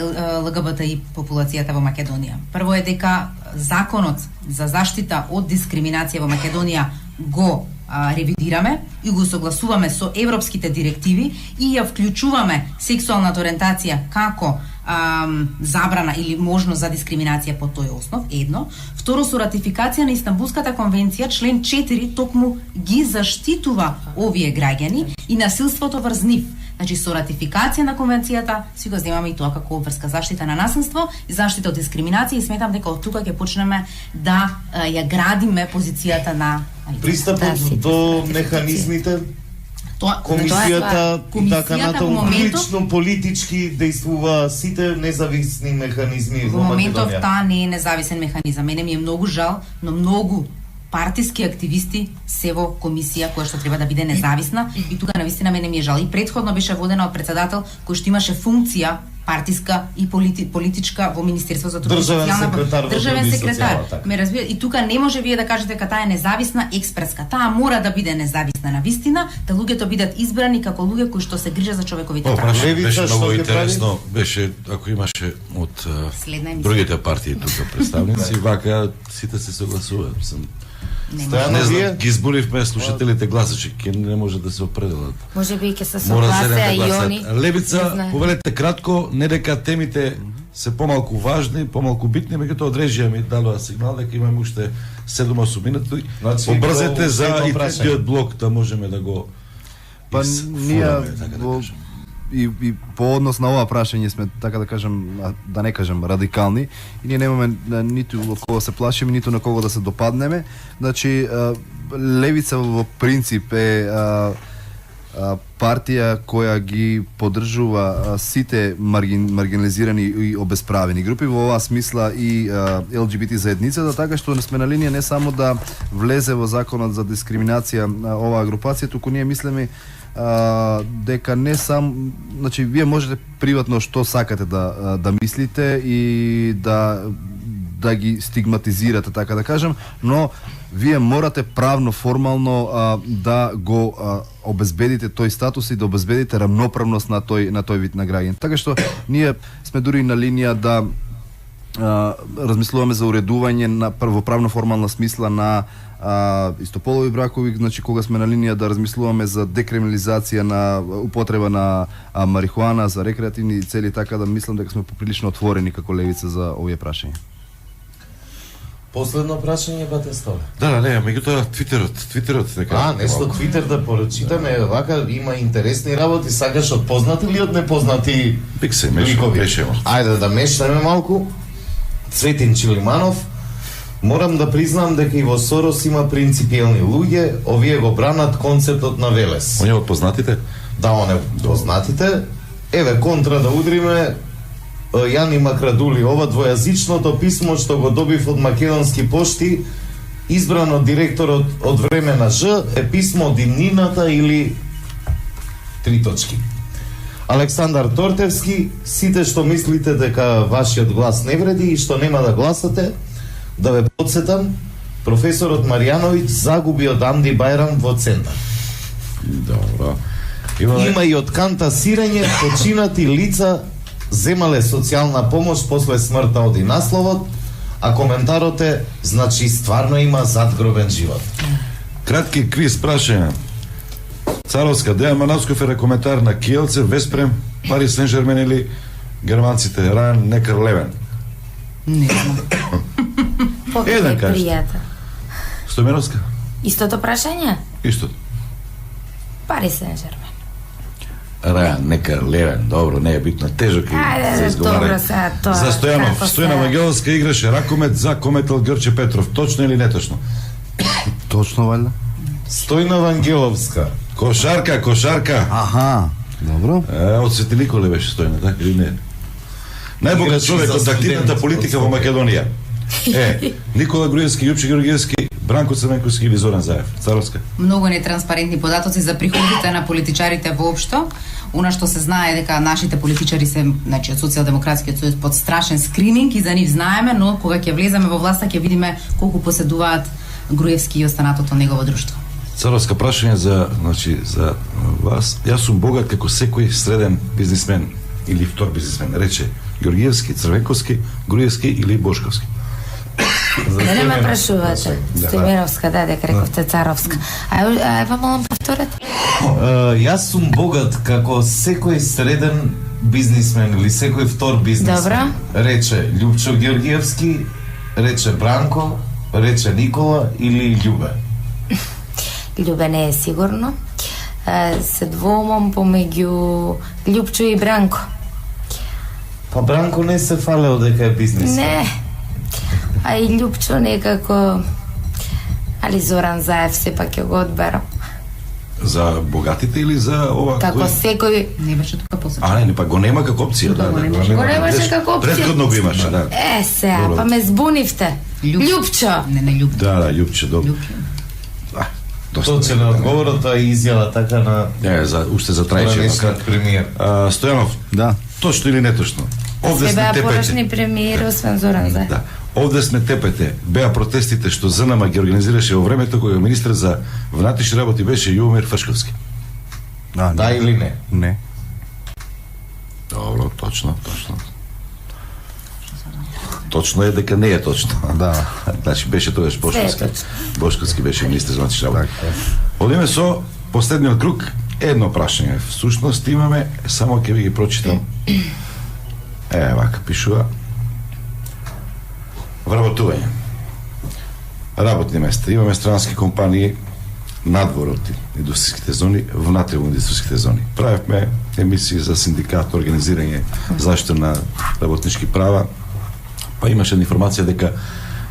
ЛГБТ и популацијата во Македонија. Прво е дека законот за заштита од дискриминација во Македонија го ревидираме и го согласуваме со европските директиви и ја вклучуваме сексуалната ориентација како забрана или можност за дискриминација по тој основ, едно. Второ, со ратификација на Истанбулската конвенција, член 4 токму ги заштитува овие граѓани и насилството врз нив. Значи, со ратификација на конвенцијата си го земаме и тоа како врска заштита на насилство и заштита од дискриминација и сметам дека од тука ќе почнеме да ја градиме позицијата на пристапот до механизмите, комисијата и така натаму, лично политички действува сите независни механизми во моментов Македонија. таа не е независен механизам. Мене ми е многу жал, но многу партиски активисти се во комисија која што треба да биде независна и тука навистина мене ми е жал. И претходно беше водена од председател кој што имаше функција партиска и политичка во Министерство за труд и социјална државен секретар. Ме разбира, и тука не може вие да кажете дека таа е независна експреска. Таа мора да биде независна навистина, да луѓето бидат избрани како луѓе кои што се грижат за човековите права. Беше многу интересно, беше ако имаше од другите партии тука представници, вака сите се согласуваат. Не знам, ги изборивме слушателите гласачи, ке не може да се определат. Може би ќе се согласеа и они. Левица, повелете кратко, не дека темите се помалку важни, помалку битни, меѓутоа од режија ми дадоа сигнал дека имаме уште 7-8 минути. Побрзете за и третиот блок да можеме да го ние и по однос на ова прашање сме, така да кажем, да не кажем радикални, и ние немаме ниту од кого се плашиме, ниту на кого да се допаднеме. Значи, Левица во принцип е партија која ги поддржува сите маргинализирани и обесправени групи, во оваа смисла и ЛГБТ заедницата, така што сме на линија не само да влезе во законот за дискриминација на оваа групација, туку ние мислиме дека не сам, значи вие можете приватно што сакате да мислите и да ги стигматизирате, така да кажем, но вие морате правно, формално да го обезбедите тој статус и да обезбедите рамноправност на тој вид на граѓани. Така што ние сме дури на линија да размислуваме за уредување на во правно формална смисла на истополови бракови, значи кога сме на линија да размислуваме за декриминализација на употреба на марихуана за рекреативни цели, така да мислам дека сме поприлично отворени како Левица за овие прашања. Последно прашање, бате Столе. Да, не, меѓутоа Твитерот дека. Нешто Твитер да порачитаме, вака има интересни работи, сакаш од познати или од непознати ликови? Ајде да мешаме малку. Цветин Чилиманов, морам да признам дека и во Сорос има принципиелни луѓе, овие го бранат концептот на Велес. Он е од познатите? Да, он е од познатите. Еве, контра да удриме, Јани Макрадули, ова двојазичното писмо што го добив од Македонски пошти, избрано директорот од време на Ж, е писмо од имнината или 3 точки. Александар Тортевски, сите што мислите дека вашиот глас не вреди и што нема да гласате, да ве подсетам, професорот Маријановиќ загуби од Амди Бајрам во Центар. Добро. Има и од канта сирење, починати лица земале социјална помош после смртта, оди насловот, а коментарот е, значи стварно има задгробен живот. Кратки квиз прашања. Царовска, Дејан Манавсков е коментар на Киелце, Веспрем, Пари Сен-Жермен или германците Ран Некар Левен? Не знам. Еден кажете. Стоменовска? Истото прашање? Истото. Пари Сен-Жермен. Рајан Некар Левен, добро, не е битно, тежок и се изговарај. За Стојанов, Стојана Вангеловска играше ракомет за кометал Ѓорче Петров. Точно или неточно? Точно, валја. Стојна Вангеловска. Кошарка. Аха, добро. Од Свети Николе беше Стојна, така или не? Најбогат човек од активната политика во Македонија е Никола Груевски, Јупче Георгиевски, Бранко Црвенковски или Зоран Заев. Царовска. Многу нетранспарентни податоци за приходите на политичарите воопшто. Она што се знае дека нашите политичари се, значи од Социјалдемократскиот сојуз под страшен скрининг и за нив знаеме, но кога ќе влеземе во власта ќе видиме колку поседуваат Груевски и останатото негово друштво. Царовска прашање за вас. Јас сум богат како секој среден бизнисмен или втор бизнисмен, рече Георгиевски, Црвенковски, Груевски или Бошковски. Не ме прашувате. Стојмировска, да, дека рековте Царовска. Ева молам повторете. Јас сум богат како секој среден бизнисмен или секој втор бизнисмен. Добро. Рече Љупчо Георгиевски, рече Бранко, рече Никола или Љубе. Љубе не е сигурно. Се двомам помеѓу Љупчо и Бранко. Па Бранко не се фалео дека е бизнисмен. Не. А и Љупчо некако... Али Зоран Заев сепак ќе го одберам. За богатите или за ова? Како секој... Не беше тука посочено. Не, па го нема како опција. Го немаше како опција. Предходно го имаше, да. Сега, па ме збунивте. Љупчо. Не, Љупчо. Да, Љупчо, добро. Точно на одговорот е изјава така на... Не, уште за Трајчев. Премиер. Стојанов, да. Точно или неточно? Овде Се сме беа тепете. порачни премиери, освен Зоран Заев. Да. Овде сме тепете. Беа протестите што ЗНМ ги организираше во времето кога министр за внатрешни работи беше Јумир Фашковски. Да или не? Не. Добро, точно. Точно е дека не е точно. Да. Значи беше тогаш Бошковски. Бошковски беше министр за внатрешни работи. Одиме со последниот круг. Едно прашање. Всушност имаме, само ќе ви ги прочитам. Вака пишува. Вработување. Работни места. Имаме странски компании надвор од индустријските зони, внатре во индустријските зони. Правевме емисии за синдикат, организирање, заштита на работнички права. Па имаше информација дека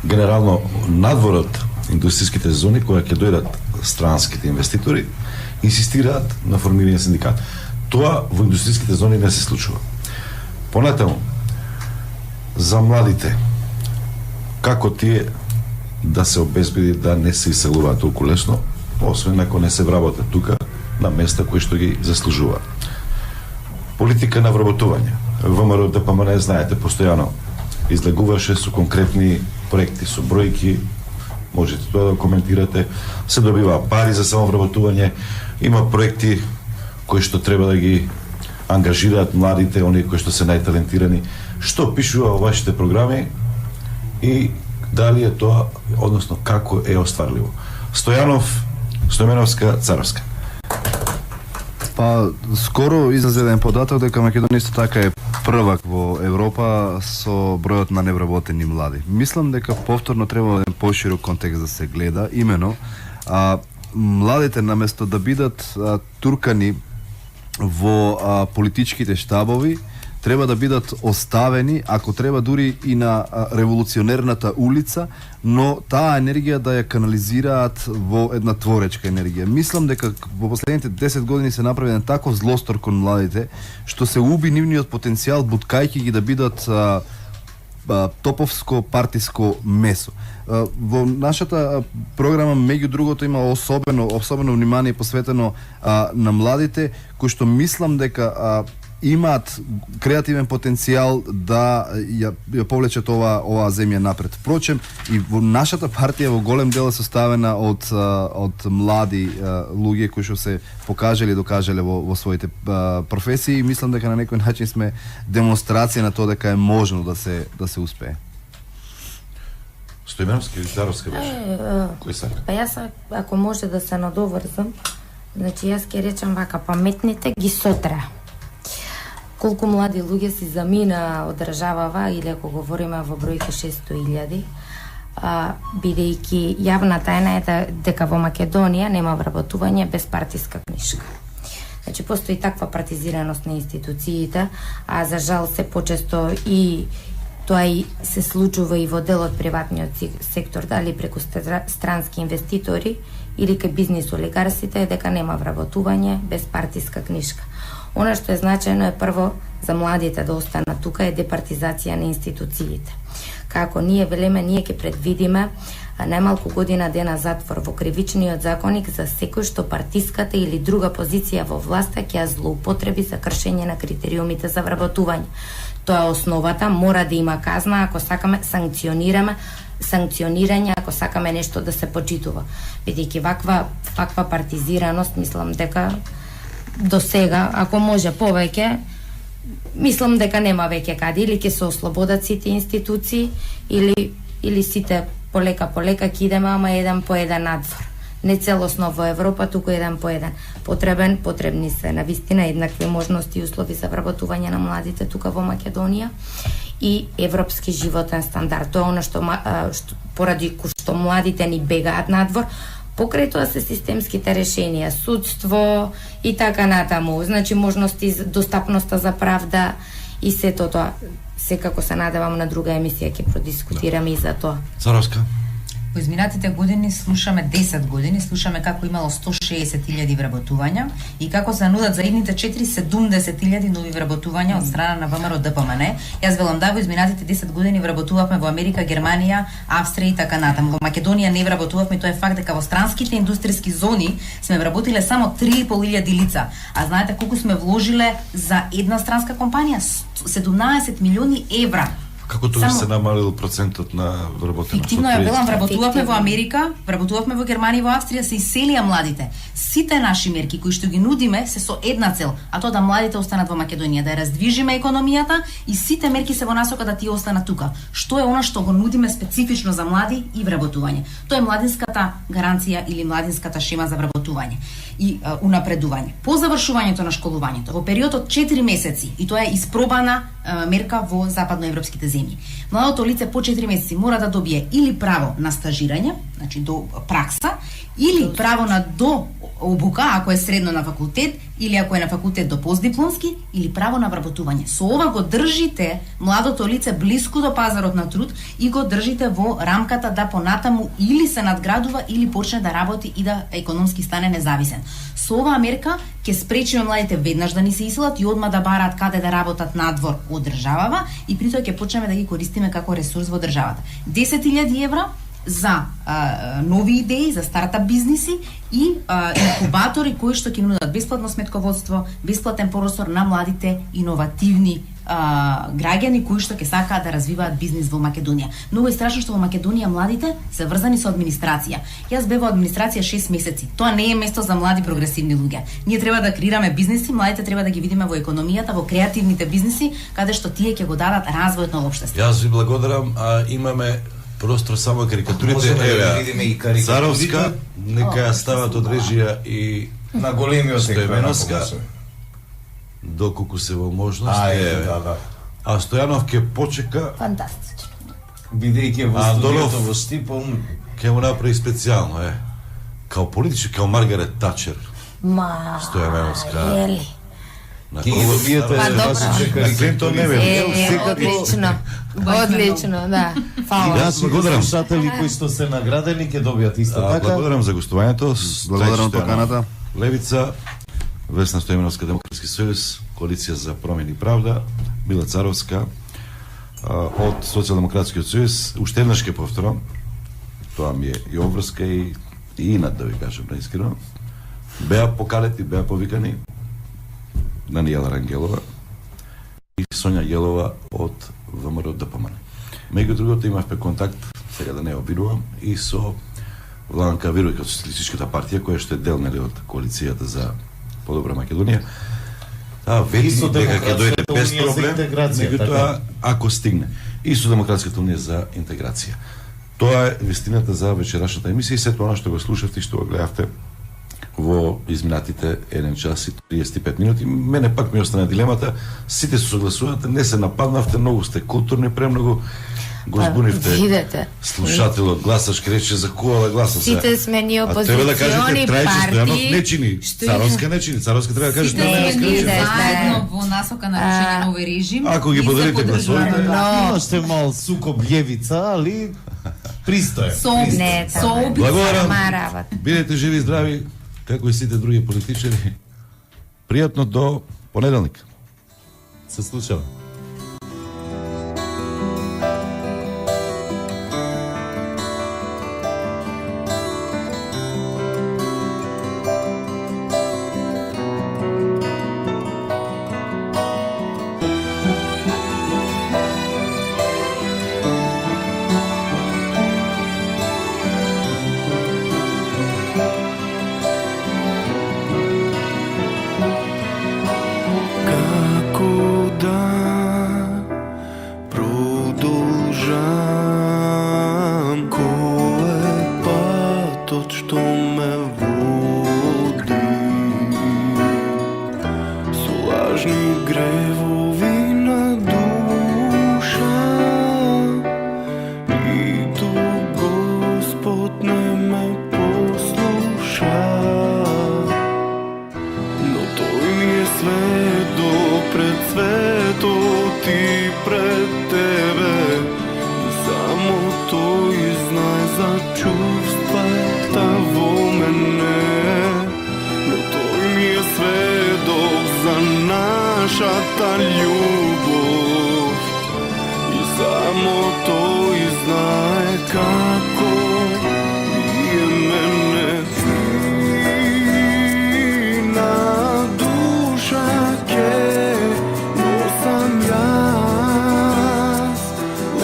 генерално надвор од индустријските зони, кога ќе дојдат странските инвеститори, инсистираат на формирање синдикат. Тоа во индустријските зони не се случува. Понатаму, за младите, како тие да се обезбеди да не се иселуваат толку лесно, освен ако не се вработат тука на места кои што ги заслужуваат. Политика на вработување. ВМРО ДПМН, знаете, постојано излегуваше со конкретни проекти, со бројки, можете тоа да коментирате, се добива пари за самовработување, има проекти кои што треба да ги ангажираат младите, оние кои што се најталентирани. Што пишува во вашите програми и дали е тоа, односно како е остварливо? Стојановска, Царовска. Па, скоро излезе еден податок дека Македонија исто така е првак во Европа со бројот на невработени млади. Мислам дека повторно треба еден поширок контекст да се гледа, имено младите наместо да бидат туркани во политичките штабови, треба да бидат оставени, ако треба дури и на револуционерната улица, но таа енергија да ја канализираат во една творечка енергија. Мислам дека во последните 10 години се направи еден таков злостор кон младите, што се уби нивниот потенцијал, буткајќи ги да бидат топовско партиско месо. Во нашата програма меѓу другото има особено внимание посветено на младите, кои што мислам дека имаат креативен потенцијал да ја повлечат оваа земја напред. Впрочем, и во нашата партија во голем дел е составена од млади луѓе кои што се покажале и докажале во своите професии, и мислам дека на некој начин сме демонстрација на тоа дека е можно да се успее. Стојмировска или Царовска беше? Кој сака? Па јас, ако може да се надоврзам, значи јас ќе речам вака, паметните ги сотре. Колку млади луѓе си замина од државава, или ако говориме во бројки 600.000, бидејќи јавна тајна е дека во Македонија нема вработување без партиска книшка. Значи, постои таква партизираност на институциите, а за жал се почесто и тоа и се случува и во дел од приватниот сектор, дали преку странски инвеститори или кај бизнис олигарсите, дека нема вработување без партиска книшка. Она што е значајно е прво за младите да останат тука е департизација на институциите. Како ние велеме, ние ќе предвидиме најмалку година дена затвор во кривичниот законник за секој што партиската или друга позиција во власта ќе ја злоупотреби за кршење на критериумите за вработување. Тоа е основата, мора да има казна ако сакаме санкционирање ако сакаме нешто да се почитува. Бидејќи ваква партизираност, мислам дека до сега, ако може повеќе, мислам дека нема веќе каде, или ќе се ослободат сите институции, или сите полека ќе идеме, ама еден по еден надвор. Не целосно во Европа, туку еден по еден. Потребни се навистина еднакви можности и услови за вработување на младите тука во Македонија и европски животен стандард. Тоа е она што поради што младите ни бегаат надвор. Покрај тоа се системските решенија, судство и така натаму. Значи можности, достапноста за правда и сето тоа. Секако се надевам на друга емисија ќе продискутираме и за тоа. Царовска. Во изминатите години слушаме 10 години, слушаме како имало 160.000 вработувања и како се нудат за идните 70.000 нови вработувања од страна на ВМРО ДПМН. Јас велам да, во изминатите 10 години вработувавме во Америка, Германија, Австрија и така натаму. Во Македонија не вработувавме, тоа е факт дека во странските индустријски зони сме вработиле само 3.500 лица. А знаете колку сме вложиле за една странска компанија? 17 милиони евра. Како тоа се намалил процентот на вработеност? Фиктивно ја велам, вработувавме во Америка, вработувавме во Германија и во Австрија, се иселија младите. Сите наши мерки кои што ги нудиме се со една цел, а тоа да младите останат во Македонија, да ја раздвижиме економијата и сите мерки се во насока да тие останат тука. Што е она што го нудиме специфично за млади и вработување? Тоа е младинската гаранција или младинската шема за вработување и унапредување. По завршувањето на школувањето, во период од 4 месеци, и тоа е испробана мерка во западноевропските земји. Младото лице по 4 месеци мора да добие или право на стажирање, значи до пракса, или право на до обука, ако е средно на факултет, или ако е на факултет до постдипломски, или право на вработување. Со ова го држите младото лице блиску до пазарот на труд и го држите во рамката да понатаму или се надградува, или почне да работи и да економски стане независен. Со оваа мерка ќе спречиме младите веднаш да ни се иселат и одма да бараат каде да работат надвор од државава и при тоа ќе почнеме да ги користиме како ресурс во државата. 10.000 евра за нови идеи, за стартап бизниси и инкубатори кои што ќе нудат бесплатно сметководство, бесплатен простор на младите иновативни граѓани кои што ќе сакаат да развиваат бизнис во Македонија. Многу е страшно што во Македонија младите се врзани со администрација. Јас бев во администрација 6 месеци. Тоа не е место за млади прогресивни луѓе. Ние треба да креираме бизниси, младите треба да ги видиме во економијата, во креативните бизниси, каде што тие ќе го дадат развојот на општеството. Јас ви благодарам, имаме простор само карикатурите. Еве, Царовска, нека ја стават од режија и на големиот Стојменовска, доколку се во можност. Да. А Стојанов ќе почека. Фантастично. Бидејќи во студиото во Стипон ќе му направи специјално, као политичар, као Маргарет Тачер. Стојановска. Ке ги добиете Клинтон не вели. Одлично, да. Фала. Јас благодарам слушатели кои што се наградени ќе добијат исто така. Благодарам за гостувањето. Благодарам поканата. Левица, Весна Стојменовска, Демократски сојуз, Коалиција за промени и правда, Мила Царовска од Социјалдемократскиот сојуз. Уште еднаш ќе повторам, тоа ми е и обврска и инат, да ви кажам наискрено. Беа покалети, беа повикани Даниела Рангелова и Сонја Јелова од ВМРО ДПМН. Меѓу другото имавме контакт, сега да не обидувам, и со Владанка Вировиќ од Социјалистичката партија, која што е дел од коалицијата за подобра Македонија. Вети дека ќе дојде без проблем, меѓутоа ако стигне. И со Демократската унија за интеграција. Тоа е вистината за вечерашната емисија и сето она што го слушавте и што го гледавте во изминатите 1 час и 35 минути. Мене пак ми остана дилемата, сите се согласувате, не се нападнавте, многу сте културни, премногу го збунивте слушателот, гласаш, рече за куала гласа. Сите сме ни опозициони партии. Не чини, Царовска не чини, Царовска треба да каже да не чини. Заедно во насока на рушење нови режим. Ако ги подарите гласовите. Имаше мал сукоб лјевица, али пристоен. Благодарам. Бидете живи и здрави, како и сите други политичари. Пријатно до понеделник. Се слушаме. нашата љубов и само тој знае како бие мене на душа ке носам јас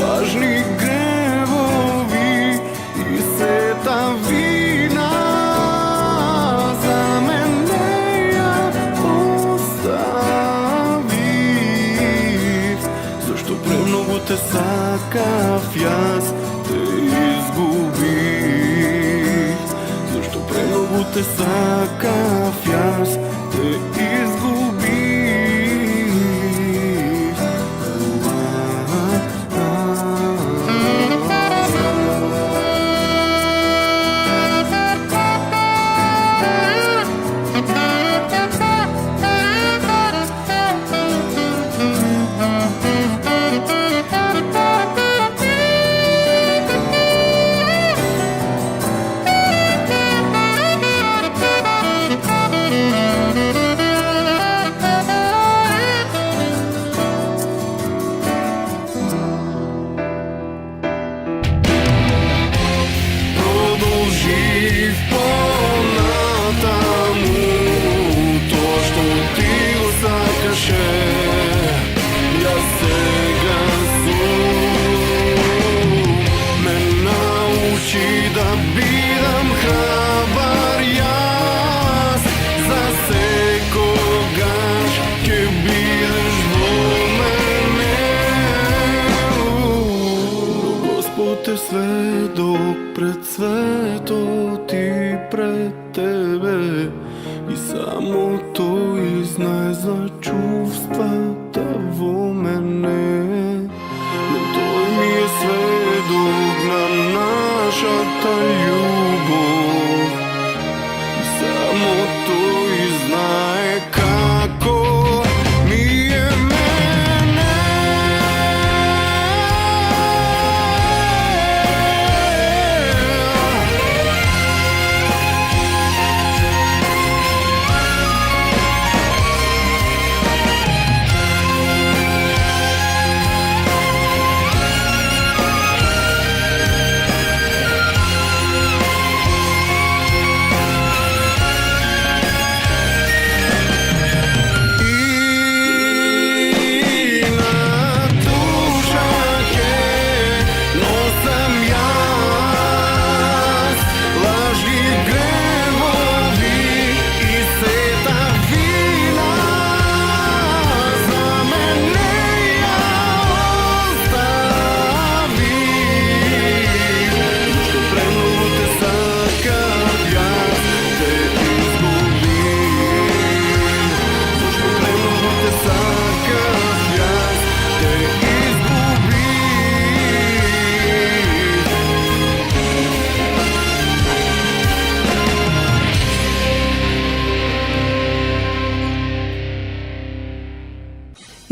лажни гревови и сета вина за мене ја оставив. Зашто премногу те сакав јас, те изгубив. Зашто премногу те сакав јас, те изгубив. Продолжив понатаму тоа што ти го сакаше, јас сега сум. Ме научи да бидам храбар јас, за секогаш ќе бидеш во мене. Господ е сведок пред светот и пред тебе, и само тој знае за чувствата во мене. Но тој ми е сведок на нашата љубов, и само тој знае како ми е мене.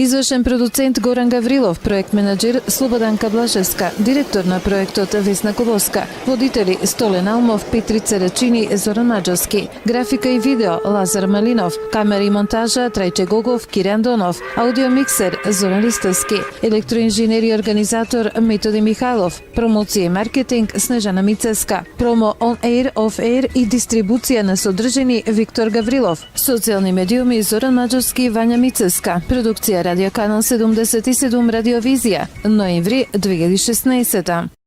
Извршен продуцент Горан Гаврилов, проект менаџер Слободанка Блажевска, директор на проектот Весна Колоска, водители Столен Алмов, Петрица Рачини, Зоран Маџовски, графика и видео Лазар Малинов, камера и монтажа Трајче Гогов, Кирјан Донов, аудиомиксер Зоран Листовски, електроинженер и организатор Методи Михайлов, промоција и маркетинг Снежана Мицеска, промо on air, off air и дистрибуција на содржини Виктор Гаврилов, социјални медиуми Зоран Маџовски и Вања Мицеска, продукција Радио Канал 77 Радиовизија, ноември 2016.